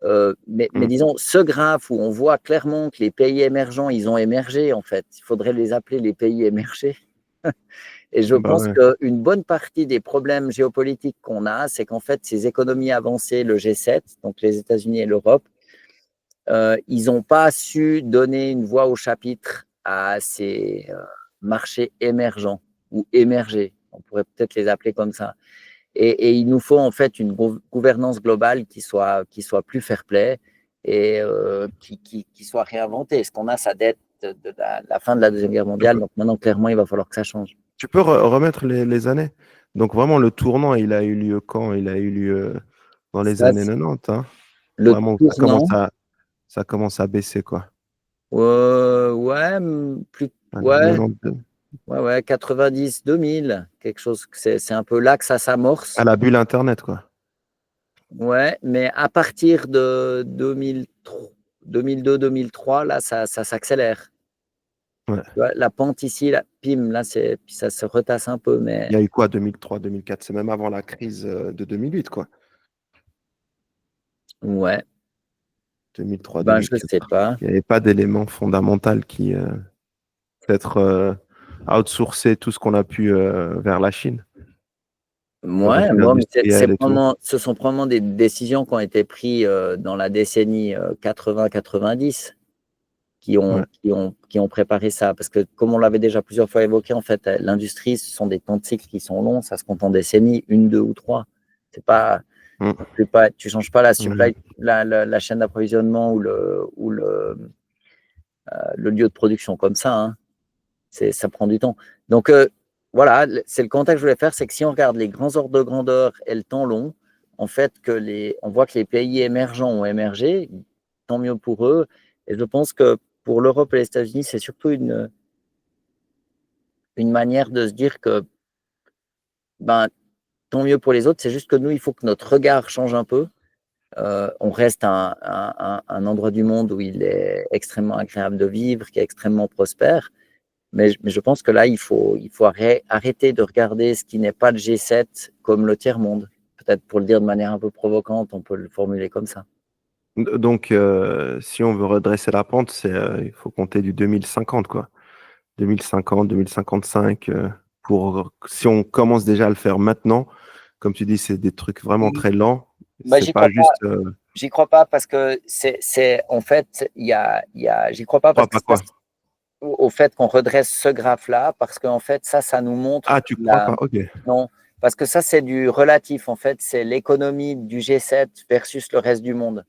Mais disons, ce graphe où on voit clairement que les pays émergents, ils ont émergé, en fait. Il faudrait les appeler les pays émergés. Et je pense qu'une bonne partie des problèmes géopolitiques qu'on a, c'est qu'en fait, ces économies avancées, le G7, donc les États-Unis et l'Europe, ils n'ont pas su donner une voix au chapitre à ces marchés émergents ou émergés. On pourrait peut-être les appeler comme ça. Et il nous faut en fait une gouvernance globale qui soit plus fair-play et qui soit réinventée. Est-ce qu'on a sa dette de la fin de la Deuxième Guerre mondiale? Donc maintenant, clairement, il va falloir que ça change. Tu peux remettre les années. Donc vraiment, le tournant, il a eu lieu quand? Il a eu lieu dans les Ça, années 90. Hein. le Vraiment, tournant, ça commence à baisser, quoi. ouais, plus Allez, Ouais, 92. ouais, 90, 2000, quelque chose. C'est un peu là que ça s'amorce. À la bulle Internet, quoi. Ouais, mais à partir de 2003, 2002, 2003, là, ça s'accélère. Ouais. Tu vois, la pente ici, là, pim, là, puis ça se retasse un peu, mais Il y a eu quoi, 2003, 2004? C'est même avant la crise de 2008, quoi. ouais, 2003, ben je 2004. sais pas. Il n'y avait pas d'élément fondamental qui peut-être outsourcé tout ce qu'on a pu vers la Chine, Ouais, production bon, mais industrielle et tout. ce sont probablement des décisions qui ont été prises dans la décennie 80-90 Ouais. qui ont préparé ça. Parce que, comme on l'avait déjà plusieurs fois évoqué, en fait, l'industrie, ce sont des temps de cycle qui sont longs, ça se compte en décennies, une, deux ou trois. C'est pas, Mm. tu changes pas la Ouais. supply, la chaîne d'approvisionnement ou le lieu de production comme ça, hein. Ça prend du temps. Donc, voilà, c'est le contact que je voulais faire, c'est que si on regarde les grands ordres de grandeur et le temps long, en fait, on voit que les pays émergents ont émergé, tant mieux pour eux. Et je pense que pour l'Europe et les États-Unis, c'est surtout une manière de se dire que ben, tant mieux pour les autres, c'est juste que nous, il faut que notre regard change un peu. On reste un endroit du monde où il est extrêmement agréable de vivre, qui est extrêmement prospère. Mais je pense que là, il faut arrêter de regarder ce qui n'est pas le G7 comme le tiers-monde. Peut-être pour le dire de manière un peu provocante, on peut le formuler comme ça. Donc, si on veut redresser la pente, il faut compter du 2050, quoi. 2050, 2055, si on commence déjà à le faire maintenant, comme tu dis, c'est des trucs vraiment très lents. Bah, C'est pas juste. j'y crois pas parce que en fait, j'y crois pas parce Crois que pas quoi? au fait qu'on redresse ce graphe-là, parce qu'en fait, ça nous montre Ah, tu crois pas? Ok. non, parce que ça, c'est du relatif. En fait, c'est l'économie du G7 versus le reste du monde.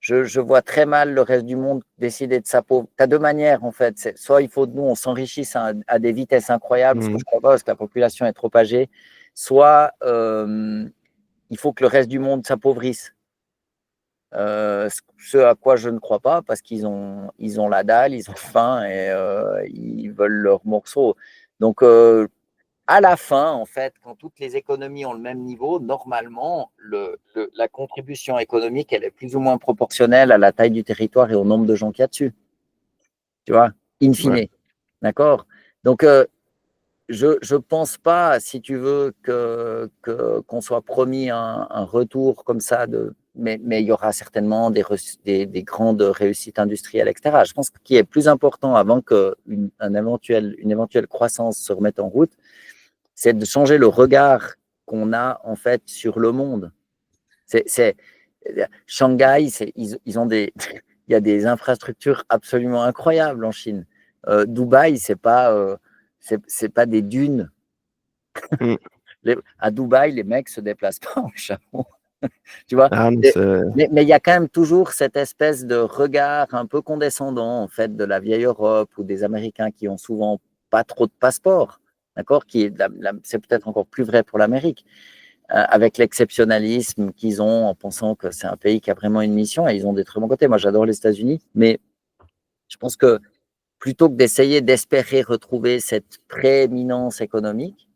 Je vois très mal le reste du monde décider de sa pauvre. Tu as deux manières, en fait. Soit il faut que nous, on s'enrichisse à des vitesses incroyables, ce que je Mhm. ne crois pas parce que la population est trop âgée, soit il faut que le reste du monde s'appauvrisse. Ce à quoi je ne crois pas, parce ils ont la dalle, ils ont faim et ils veulent leur morceau. Donc, à la fin, en fait, quand toutes les économies ont le même niveau, normalement, la contribution économique, elle est plus ou moins proportionnelle à la taille du territoire et au nombre de gens qu'il y a dessus. Tu vois, in Ouais. fine. D'accord. Donc, je pense pas, si tu veux, qu'on soit promis un retour comme ça, mais il y aura certainement des grandes réussites industrielles, etc. Je pense que ce qui est plus important avant qu'une une éventuelle croissance se remette en route, c'est de changer le regard qu'on a en fait sur le monde. Shanghai, ils ont il y a des infrastructures absolument incroyables en Chine. Dubaï, c'est pas des dunes. Mhm. À Dubaï, les mecs se déplacent pas en chameau, tu vois. Ah non, Mais il y a quand même toujours cette espèce de regard un peu condescendant en fait de la vieille Europe ou des Américains qui ont souvent pas trop de passeports, d'accord. C'est peut-être encore plus vrai pour l'Amérique, avec l'exceptionnalisme qu'ils ont en pensant que c'est un pays qui a vraiment une mission et ils ont des très bons côtés. Moi, j'adore les États-Unis, mais je pense que plutôt que d'essayer d'espérer retrouver cette prééminence économique,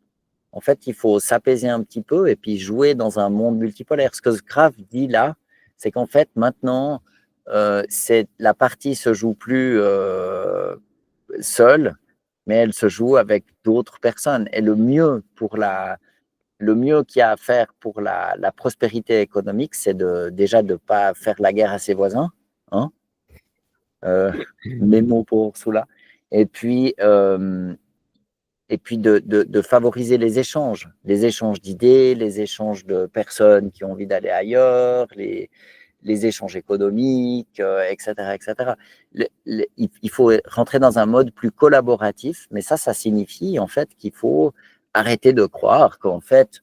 en fait, il faut s'apaiser un petit peu et puis jouer dans un monde multipolaire. Ce que Graf dit là, c'est qu'en fait, maintenant, la partie se joue plus seule, mais elle se joue avec d'autres personnes. Et le mieux qu'il y a à faire pour la prospérité économique, c'est déjà de ne pas faire la guerre à ses voisins, hein, euh, mes mots pour Ursula, et puis, de favoriser les échanges d'idées, les échanges de personnes qui ont envie d'aller ailleurs, les échanges économiques, etc. etc. Il faut rentrer dans un mode plus collaboratif, mais ça signifie en fait qu'il faut arrêter de croire qu'en fait,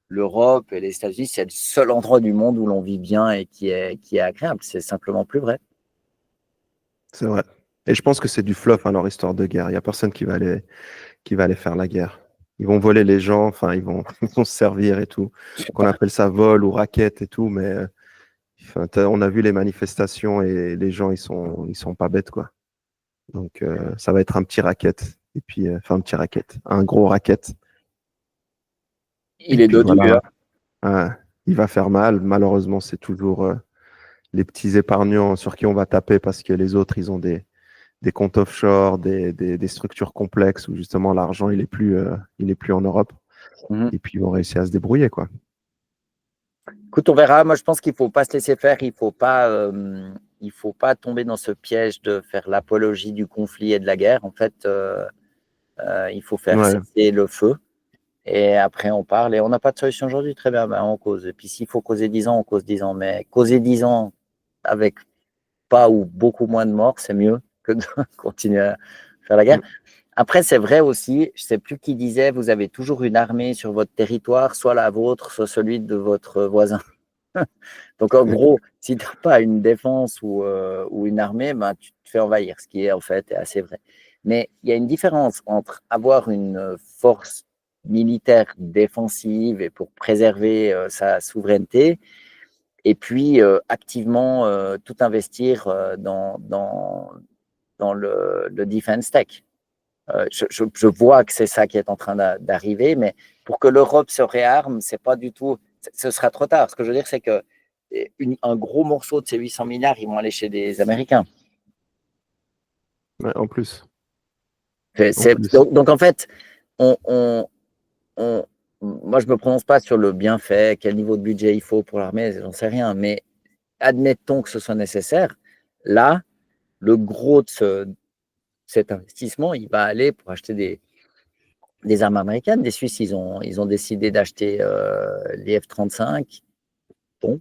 l'Europe et les États-Unis, c'est le seul endroit du monde où l'on vit bien et qui est agréable. C'est simplement plus vrai. c'est vrai. Et je pense que c'est du fluff, hein, leur histoire de guerre. Il n'y a personne qui va aller faire la guerre. Ils vont voler les gens, enfin, ils vont se servir et tout. Qu'on appelle ça vol ou raquette et tout, mais enfin, on a vu les manifestations et les gens, ils sont pas bêtes, quoi. Donc, ça va être un petit racket. Et puis, un petit racket, un gros racket. Il est dodu, voilà. Il va faire mal. Malheureusement, c'est toujours les petits épargnants sur qui on va taper parce que les autres, ils ont des comptes offshore, des structures complexes où justement l'argent, il est plus en Europe. Et puis, ils vont réussir à se débrouiller, quoi. Écoute, on verra. Moi, je pense qu'il ne faut pas se laisser faire. Il faut pas tomber dans ce piège de faire l'apologie du conflit et de la guerre. En fait, il faut faire cesser le feu. Et après, on parle. Et on n'a pas de solution aujourd'hui. Très bien, ben, on cause. Et puis, s'il faut causer 10 ans, on cause 10 ans. Mais causer 10 ans avec pas ou beaucoup moins de morts, c'est mieux que de continuer à faire la guerre. Après, c'est vrai aussi, je ne sais plus qui disait, vous avez toujours une armée sur votre territoire, soit la vôtre, soit celui de votre voisin. Donc, en gros, si tu n'as pas une défense ou une armée, ben, tu te fais envahir, ce qui est en fait assez vrai. Mais il y a une différence entre avoir une force militaire défensive et pour préserver sa souveraineté, et puis activement tout investir dans le defense tech. Je vois que c'est ça qui est en train d'arriver, mais pour que l'Europe se réarme, c'est pas du tout. Ce sera trop tard. Ce que je veux dire, c'est que un gros morceau de ces 800 milliards, ils vont aller chez des Américains. Ouais, en plus. Donc, en fait, moi, je ne me prononce pas sur le bienfait, quel niveau de budget il faut pour l'armée, j'en sais rien, mais admettons que ce soit nécessaire. Là, le gros de cet investissement, il va aller pour acheter des armes américaines. Les Suisses, ils ont décidé d'acheter les F-35. Bon,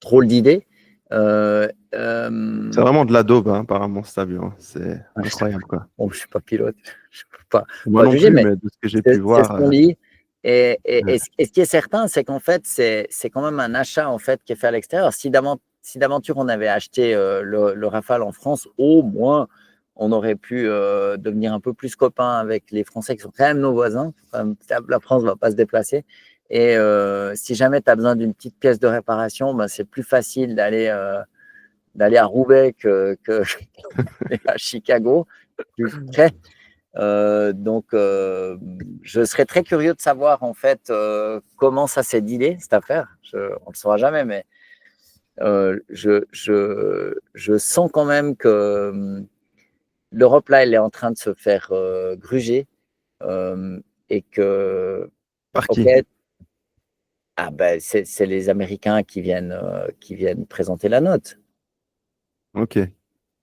drôle d'idée. C'est vraiment de la daube, hein, apparemment, cet avion. C'est incroyable, quoi. Bon, je ne suis pas pilote, je ne peux Moi pas non juger, plus, mais mais de ce que j'ai pu c'est voir. ce qu'on dit. Et ce qui est certain, c'est qu'en fait, c'est quand même un achat en fait, qui est fait à l'extérieur. Si d'aventure on avait acheté le Rafale en France, au moins, on aurait pu devenir un peu plus copains avec les Français qui sont quand même nos voisins. Enfin, la France ne va pas se déplacer. Et si jamais tu as besoin d'une petite pièce de réparation, ben, c'est plus facile d'aller à Roubaix que à Chicago. Plus près. Donc, je serais très curieux de savoir en fait comment ça s'est dealé cette affaire. On ne le saura jamais, mais je sens quand même que l'Europe là, elle est en train de se faire gruger et que Par ok, qui? ah ben c'est les Américains qui viennent présenter la note. Ok.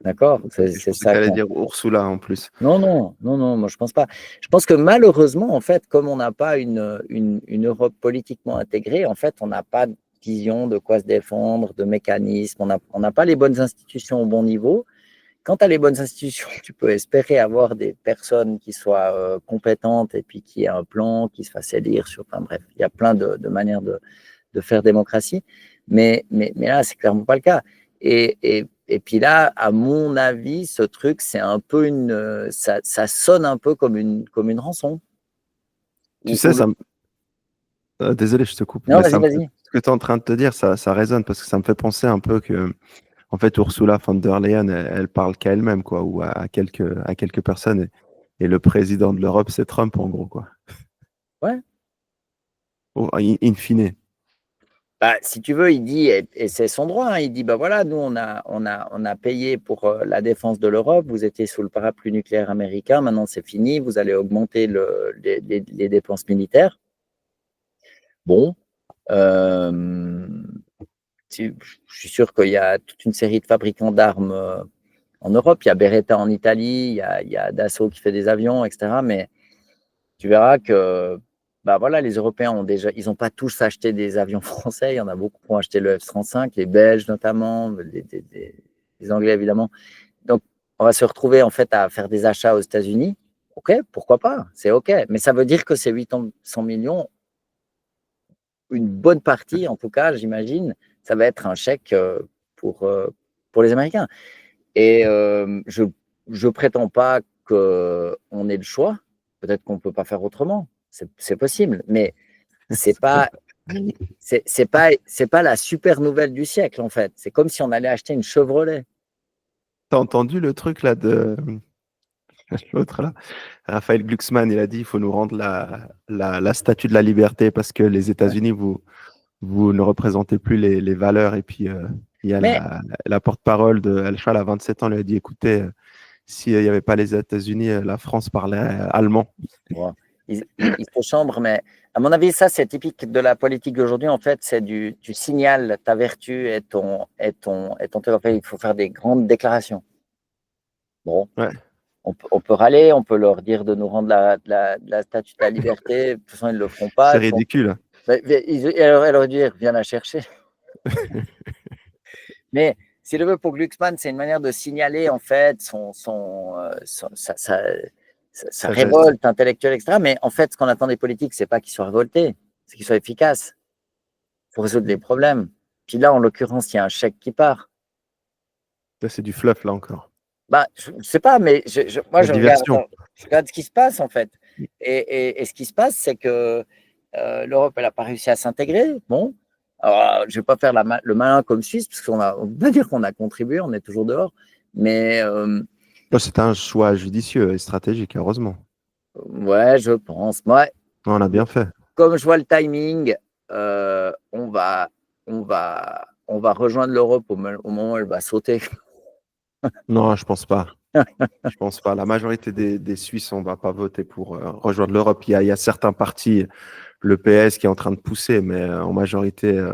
D'accord, Je c'est pensais que ça. tu allais dire Ursula en plus. Non, moi je pense pas. Je pense que malheureusement, en fait, comme on n'a pas une Europe politiquement intégrée, en fait, on n'a pas de vision de quoi se défendre, de mécanismes, on n'a pas les bonnes institutions au bon niveau. Quand tu as les bonnes institutions, tu peux espérer avoir des personnes qui soient compétentes et puis qui aient un plan, qui se fassent élire sur. Enfin bref, il y a plein de manières de faire démocratie, mais là, c'est clairement pas le cas. Et puis là, à mon avis, ce truc, c'est un peu ça sonne un peu comme une rançon. Tu sais, désolé, je te coupe, Non, mais vas-y. ce que tu es en train de te dire, ça résonne parce que ça me fait penser un peu que, en fait, Ursula von der Leyen, elle parle qu'à elle-même, quoi, ou à quelques personnes. Et le président de l'Europe, c'est Trump, en gros, quoi. Ouais. In fine. Bah, si tu veux, il dit, et c'est son droit, hein, il dit, bah voilà, nous, on a payé pour la défense de l'Europe, vous étiez sous le parapluie nucléaire américain, maintenant c'est fini, vous allez augmenter les dépenses militaires. Bon, je suis sûr qu'il y a toute une série de fabricants d'armes en Europe. Il y a Beretta en Italie, il y a Dassault qui fait des avions, etc. Mais tu verras que bah voilà, les Européens ils n'ont pas tous acheté des avions français. Il y en a beaucoup qui ont acheté le F-35, les Belges notamment, les Anglais évidemment. Donc, on va se retrouver en fait à faire des achats aux États-Unis. OK, pourquoi pas? C'est OK. Mais ça veut dire que ces 800 millions, une bonne partie, en tout cas, j'imagine, ça va être un chèque pour les Américains. Et je ne prétends pas qu'on ait le choix. Peut-être qu'on ne peut pas faire autrement. C'est possible. Mais ce n'est pas la super nouvelle du siècle, en fait. C'est comme si on allait acheter une Chevrolet. T'as entendu le truc là L'autre là, Raphaël Glucksmann, il a dit il faut nous rendre la statue de la liberté parce que les Ouais. États-Unis, vous ne représentez plus les valeurs. Et puis, il y a Mais la porte-parole de Al-Shal à 27 ans, lui a dit écoutez, s'il n'y avait pas les États-Unis, la France parlait allemand. bon, ils se chambrent, mais à mon avis, ça, c'est typique de la politique d'aujourd'hui. En fait, c'est tu signales ta vertu et ton truc. En fait, il faut faire des grandes déclarations. Bon, Ouais, on peut râler, on peut leur dire de nous rendre la statue de la liberté. De toute façon, ils ne le feront c'est pas. ridicule. Elle aurait dû dire viens la chercher. Mais si le veut pour Glucksmann, c'est une manière de signaler en fait sa Sagesse. révolte intellectuelle, etc. Mais en fait, ce qu'on attend des politiques, c'est pas qu'ils soient révoltés, c'est qu'ils soient efficaces pour résoudre les problèmes. Puis là, en l'occurrence, il y a un chèque qui part. Ça, c'est du fluff là encore. Bah, je ne sais pas, mais moi, La diversion. je regarde ce qui se passe en fait. Et ce qui se passe, c'est que l'Europe, elle n'a pas réussi à s'intégrer. Bon, alors, je ne vais pas faire le malin comme Suisse, parce qu'on on peut dire qu'on a contribué, on est toujours dehors. Mais C'est un choix judicieux et stratégique, heureusement. ouais, je pense. Moi, On a bien fait. comme je vois le timing, on va rejoindre l'Europe au moment où elle va sauter. Non, je pense pas. Je pense pas. La majorité des Suisses, on va pas voter pour rejoindre l'Europe. Il y a certains partis, le PS, qui est en train de pousser, mais en majorité,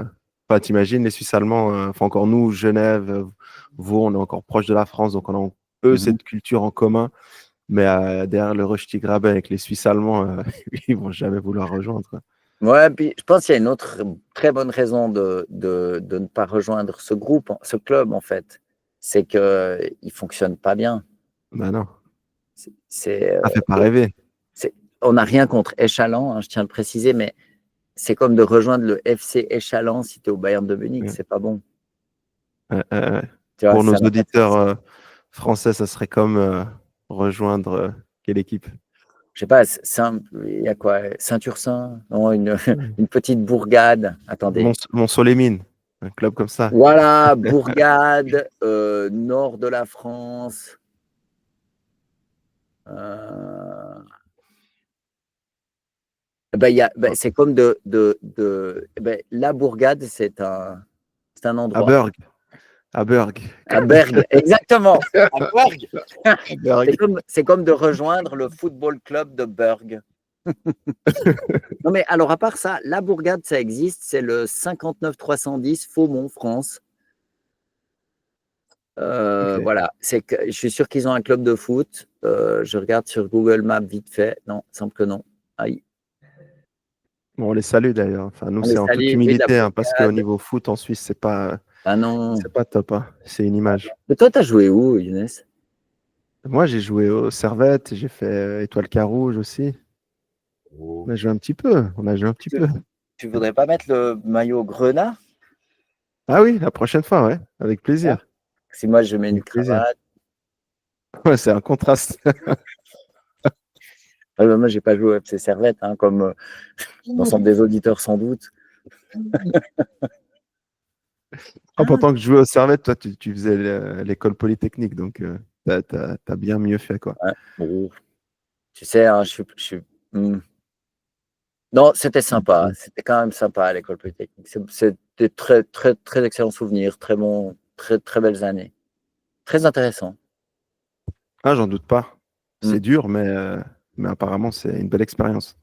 t'imagines, les Suisses allemands, enfin encore nous, Genève, Vaud, on est encore proche de la France, donc on a eux Mhm. cette culture en commun. Mais derrière le Rösti-Graben avec les Suisses allemands, ils vont jamais vouloir rejoindre, quoi. Ouais, puis je pense qu'il y a une autre très bonne raison de ne pas rejoindre ce groupe, ce club en fait. C'est qu'il ne fonctionne pas bien. Ben non, C'est, ça fait pas rêver. on n'a rien contre Échalant, hein, je tiens à le préciser, mais c'est comme de rejoindre le FC Échalant si tu es au Bayern de Munich, Ouais. c'est pas bon. Ouais. Tu vois, Pour nos ça n'a pas de auditeurs sens. français, ça serait comme rejoindre quelle équipe? Je sais pas, il y a quoi? Saint-Ursin? Non, Ouais. une petite bourgade. Attendez. Mont-Solémine, un club comme ça. Voilà, bourgade, nord de la France. Euh, c'est comme la bourgade, c'est un À endroit. Berg. À Berg. À Berg, exactement. À Berg. À Berg. C'est comme de rejoindre le football club de Berg. Non, mais alors, à part ça, la bourgade, ça existe. C'est le 59 310 Faumont, France. Ok. Voilà. Je suis sûr qu'ils ont un club de foot. Je regarde sur Google Maps vite fait. Non, il semble que non. Aïe. Bon, on les salue d'ailleurs. Enfin, nous, On les c'est en toute salue. Oui, de la humilité, hein, parce qu'au bourgade. niveau foot en Suisse, Ah non. c'est pas top, hein. C'est une image. Mais toi, t'as joué où, Younes? Moi, j'ai joué au Servette, j'ai fait Étoile Carouge aussi. On a joué un petit peu. On a joué un petit Tu, peu. tu voudrais pas mettre le maillot Grenat? Ah oui, la prochaine fois, ouais. Avec Hein. plaisir. Si moi, je mets une Avec plaisir. cravate. Ouais, c'est un contraste. Moi, j'ai pas joué au FC Servette, hein, comme l'ensemble des auditeurs sans doute. Oh, pourtant que je jouais au Servette, toi, tu faisais l'école polytechnique, donc t'as bien mieux fait, quoi. Ouais. Bon, tu sais, hein, hmm. Non, c'était sympa. C'était quand même sympa à l'école polytechnique. C'était très, très, très excellents souvenirs, très bons, très, très belles années. Très intéressant. Ah, j'en doute pas. Hmm. C'est dur, mais apparemment, c'est une belle expérience.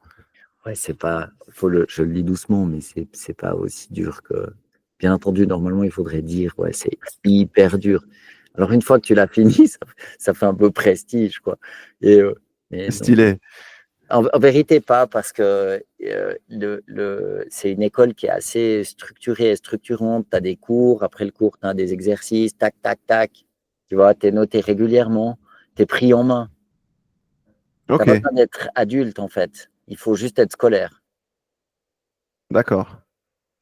Ouais, c'est pas, je le lis doucement, mais c'est pas aussi dur que. Bien entendu, normalement, il faudrait dire, ouais, c'est hyper dur. Alors, une fois que tu l'as fini, ça fait un peu prestige, quoi. Mais non. Stylé. En vérité, pas, parce que c'est une école qui est assez structurée et structurante. Tu as des cours, après le cours, tu as des exercices, tac, tac, tac. Tu vois, tu es noté régulièrement, tu es pris en main. Tu n'as Ok, pas besoin d'être adulte, en fait. Il faut juste être scolaire. d'accord.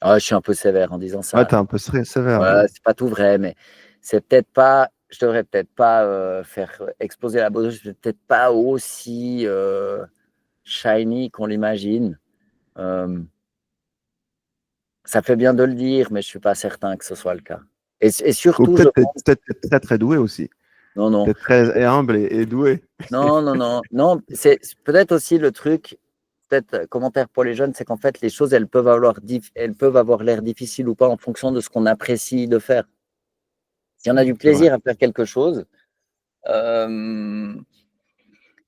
Ah, je suis un peu sévère en disant Ouais, ça. t'es un peu sévère, ouais. Ouais, c'est pas tout vrai, mais c'est peut-être pas. Je devrais peut-être pas faire exploser la beauté. Je vais peut-être pas aussi shiny qu'on l'imagine. Euh, Ça fait bien de le dire, mais je ne suis pas certain que ce soit le cas. Et Ou surtout, je peut-être pense, peut-être très très doué aussi. Non, non. T'es très humble et doué. Non, non, non. Non, c'est peut-être aussi le truc, peut-être commentaire pour les jeunes, c'est qu'en fait, les choses, elles peuvent avoir l'air difficiles ou pas en fonction de ce qu'on apprécie de faire. Si on a du C'est vrai. plaisir à faire quelque chose, euh,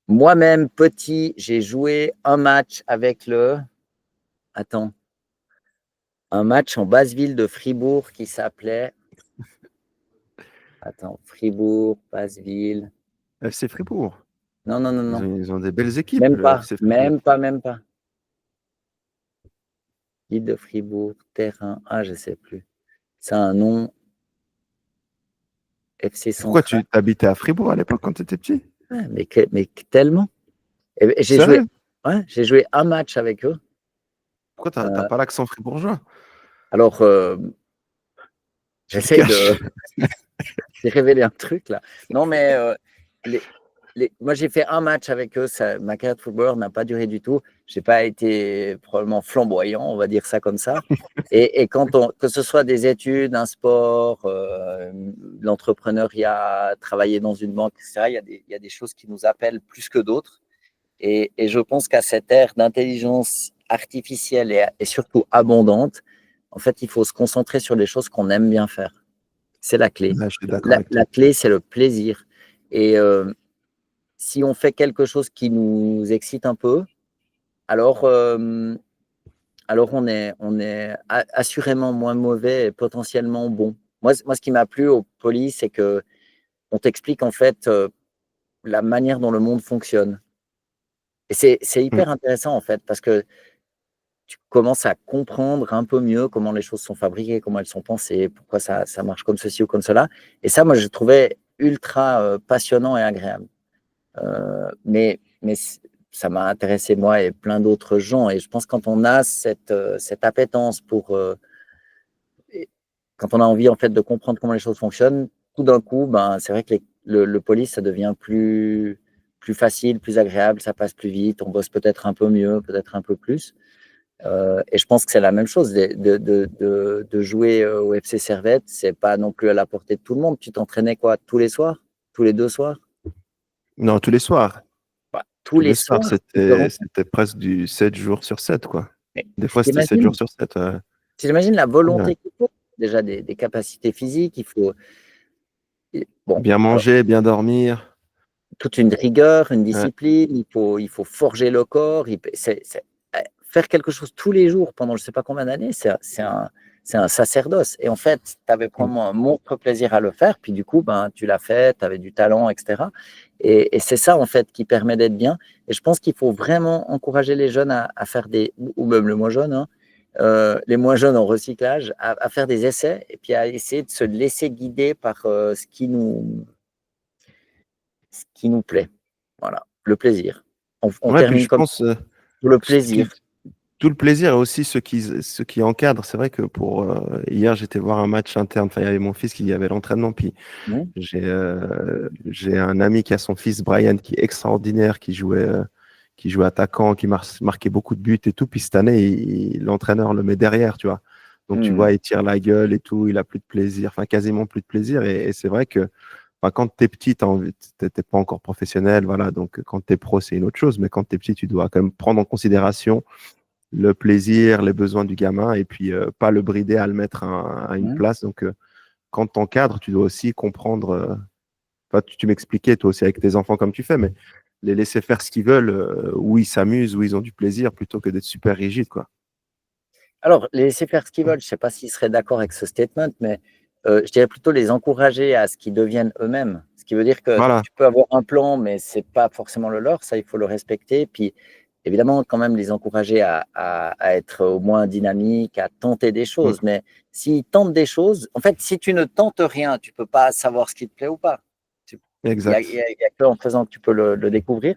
moi-même, petit, j'ai joué un match avec attends, un match en basse ville de Fribourg qui s'appelait, attends, Fribourg, basse ville. FC Fribourg. Non, non, non, Ils non. ont, ils ont des belles équipes, Même le pas, FC Fribourg. même pas, même pas. Ville de Fribourg, terrain, je sais plus. C'est un nom, FC Pourquoi Central. tu t'habitais à Fribourg à l'époque quand tu étais petit? Ouais, mais tellement. J'ai joué, Sérieux? ouais, j'ai joué un match avec eux. Pourquoi t'as Euh, pas l'accent fribourgeois? alors, Tu le j'essaye de caches. révéler un truc là. Non, mais les, moi, j'ai fait un match avec eux. Ma carrière de footballeur n'a pas duré du tout. Je n'ai pas été probablement flamboyant, on va dire ça comme ça. Et que ce soit des études, un sport, l'entrepreneuriat, travailler dans une banque, etc., il y a des choses qui nous appellent plus que d'autres. Et je pense qu'à cette ère d'intelligence artificielle et surtout abondante, en fait, il faut se concentrer sur les choses qu'on aime bien faire. C'est la clé. Ouais, je suis d'accord avec toi. La clé, c'est le plaisir. Et si on fait quelque chose qui nous excite un peu, alors, on est assurément moins mauvais et potentiellement bon. Moi ce qui m'a plu au Poly, c'est que on t'explique en fait la manière dont le monde fonctionne. Et c'est Mm. hyper intéressant en fait, parce que tu commences à comprendre un peu mieux comment les choses sont fabriquées, comment elles sont pensées, pourquoi ça marche comme ceci ou comme cela. Et ça, moi, je trouvais ultra passionnant et agréable. Mais ça m'a intéressé, moi et plein d'autres gens. Et je pense que quand on a cette appétence quand on a envie en fait de comprendre comment les choses fonctionnent, tout d'un coup, ben, c'est vrai que le police, ça devient plus facile, plus agréable, ça passe plus vite, on bosse peut-être un peu mieux, peut-être un peu plus. Et je pense que c'est la même chose, de jouer au FC Servette, c'est pas non plus à la portée de tout le monde. Tu t'entraînais quoi, tous les soirs, tous les 2 soirs? Non, tous les soirs. Tous Tous les les soirs, soirs, tu te rends compte. c'était presque du 7 jours sur 7, quoi. Mais Des fois, c'était 7 jours t'imagines, sur 7. t'imagines la Ouais. volonté qu'il faut, déjà des capacités physiques, il faut, bon, Bien alors, manger, bien dormir. toute une rigueur, une Ouais. discipline, il faut forger le corps, faire quelque chose tous les jours pendant je ne sais pas combien d'années, c'est un sacerdoce. Et en fait, tu avais Mm. probablement un monstre plaisir à le faire, puis du coup, ben, tu l'as fait, tu avais du talent, etc. Et c'est ça, en fait, qui permet d'être bien. Et je pense qu'il faut vraiment encourager les jeunes à faire ou même les moins jeunes, hein, les moins jeunes en recyclage, à faire des essais et puis à essayer de se laisser guider par ce qui nous plaît. Voilà, le plaisir. On Ouais, puis termine je comme pense le ce qui, plaisir. tout le plaisir et aussi ceux qui encadrent. C'est vrai que hier, j'étais voir un match interne. Enfin, il y avait mon fils qui y avait l'entraînement. Puis Mmh. j'ai un ami qui a son fils Brian qui est extraordinaire, qui jouait attaquant, qui marquait beaucoup de buts et tout. Puis cette année, l'entraîneur le met derrière, tu vois. Donc tu Mmh. vois, il tire la gueule et tout. Il a plus de plaisir, enfin quasiment plus de plaisir. Et c'est vrai que enfin, quand tu es petit, t'es pas encore professionnel, voilà. Donc quand tu es pro, c'est une autre chose. Mais quand tu es petit, tu dois quand même prendre en considération le plaisir, les besoins du gamin et puis pas le brider à le mettre à une Mmh. place. Donc quand tu encadres, tu dois aussi comprendre. Enfin, tu m'expliquais toi aussi avec tes enfants comme tu fais, mais les laisser faire ce qu'ils veulent, où ils s'amusent, où ils ont du plaisir, plutôt que d'être super rigide, quoi. Alors, les laisser faire ce qu'ils veulent, je ne sais pas s'ils seraient d'accord avec ce statement, mais je dirais plutôt les encourager à ce qu'ils deviennent eux-mêmes. Ce qui veut dire que Voilà. tu peux avoir un plan, mais ce n'est pas forcément le leur, ça, il faut le respecter. Puis, évidemment, quand même, les encourager à être au moins dynamiques, à tenter des Mm. choses. Mais s'ils tentent des choses, en fait, si tu ne tentes rien, tu ne peux pas savoir ce qui te plaît ou pas. Exact. Il y a que en faisant que tu peux le découvrir.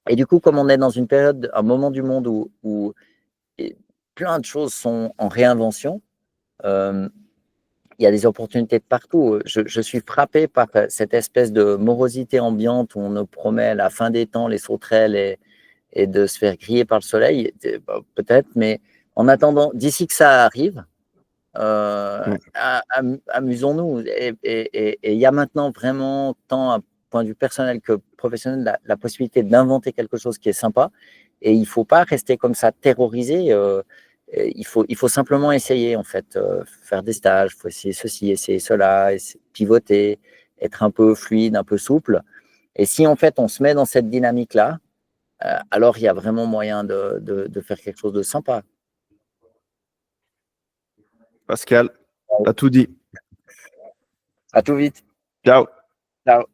Et du coup, comme on est dans une période, un moment du monde où et plein de choses sont en réinvention. Euh, il y a des opportunités de partout. Je suis frappé par cette espèce de morosité ambiante où on nous promet la fin des temps, les sauterelles et de se faire griller par le soleil. Peut-être, mais en attendant, d'ici que ça arrive, Amusons-nous. Et il y a maintenant vraiment, tant à point de vue personnel que professionnel, la possibilité d'inventer quelque chose qui est sympa. Et il ne faut pas rester comme ça terrorisé. Il faut simplement essayer, en fait, faire des stages, il faut essayer ceci, essayer cela, pivoter, être un peu fluide, un peu souple. Et si, en fait, on se met dans cette dynamique-là, alors il y a vraiment moyen de faire quelque chose de sympa. Pascal, t'as tout dit. À tout vite. Ciao. Ciao.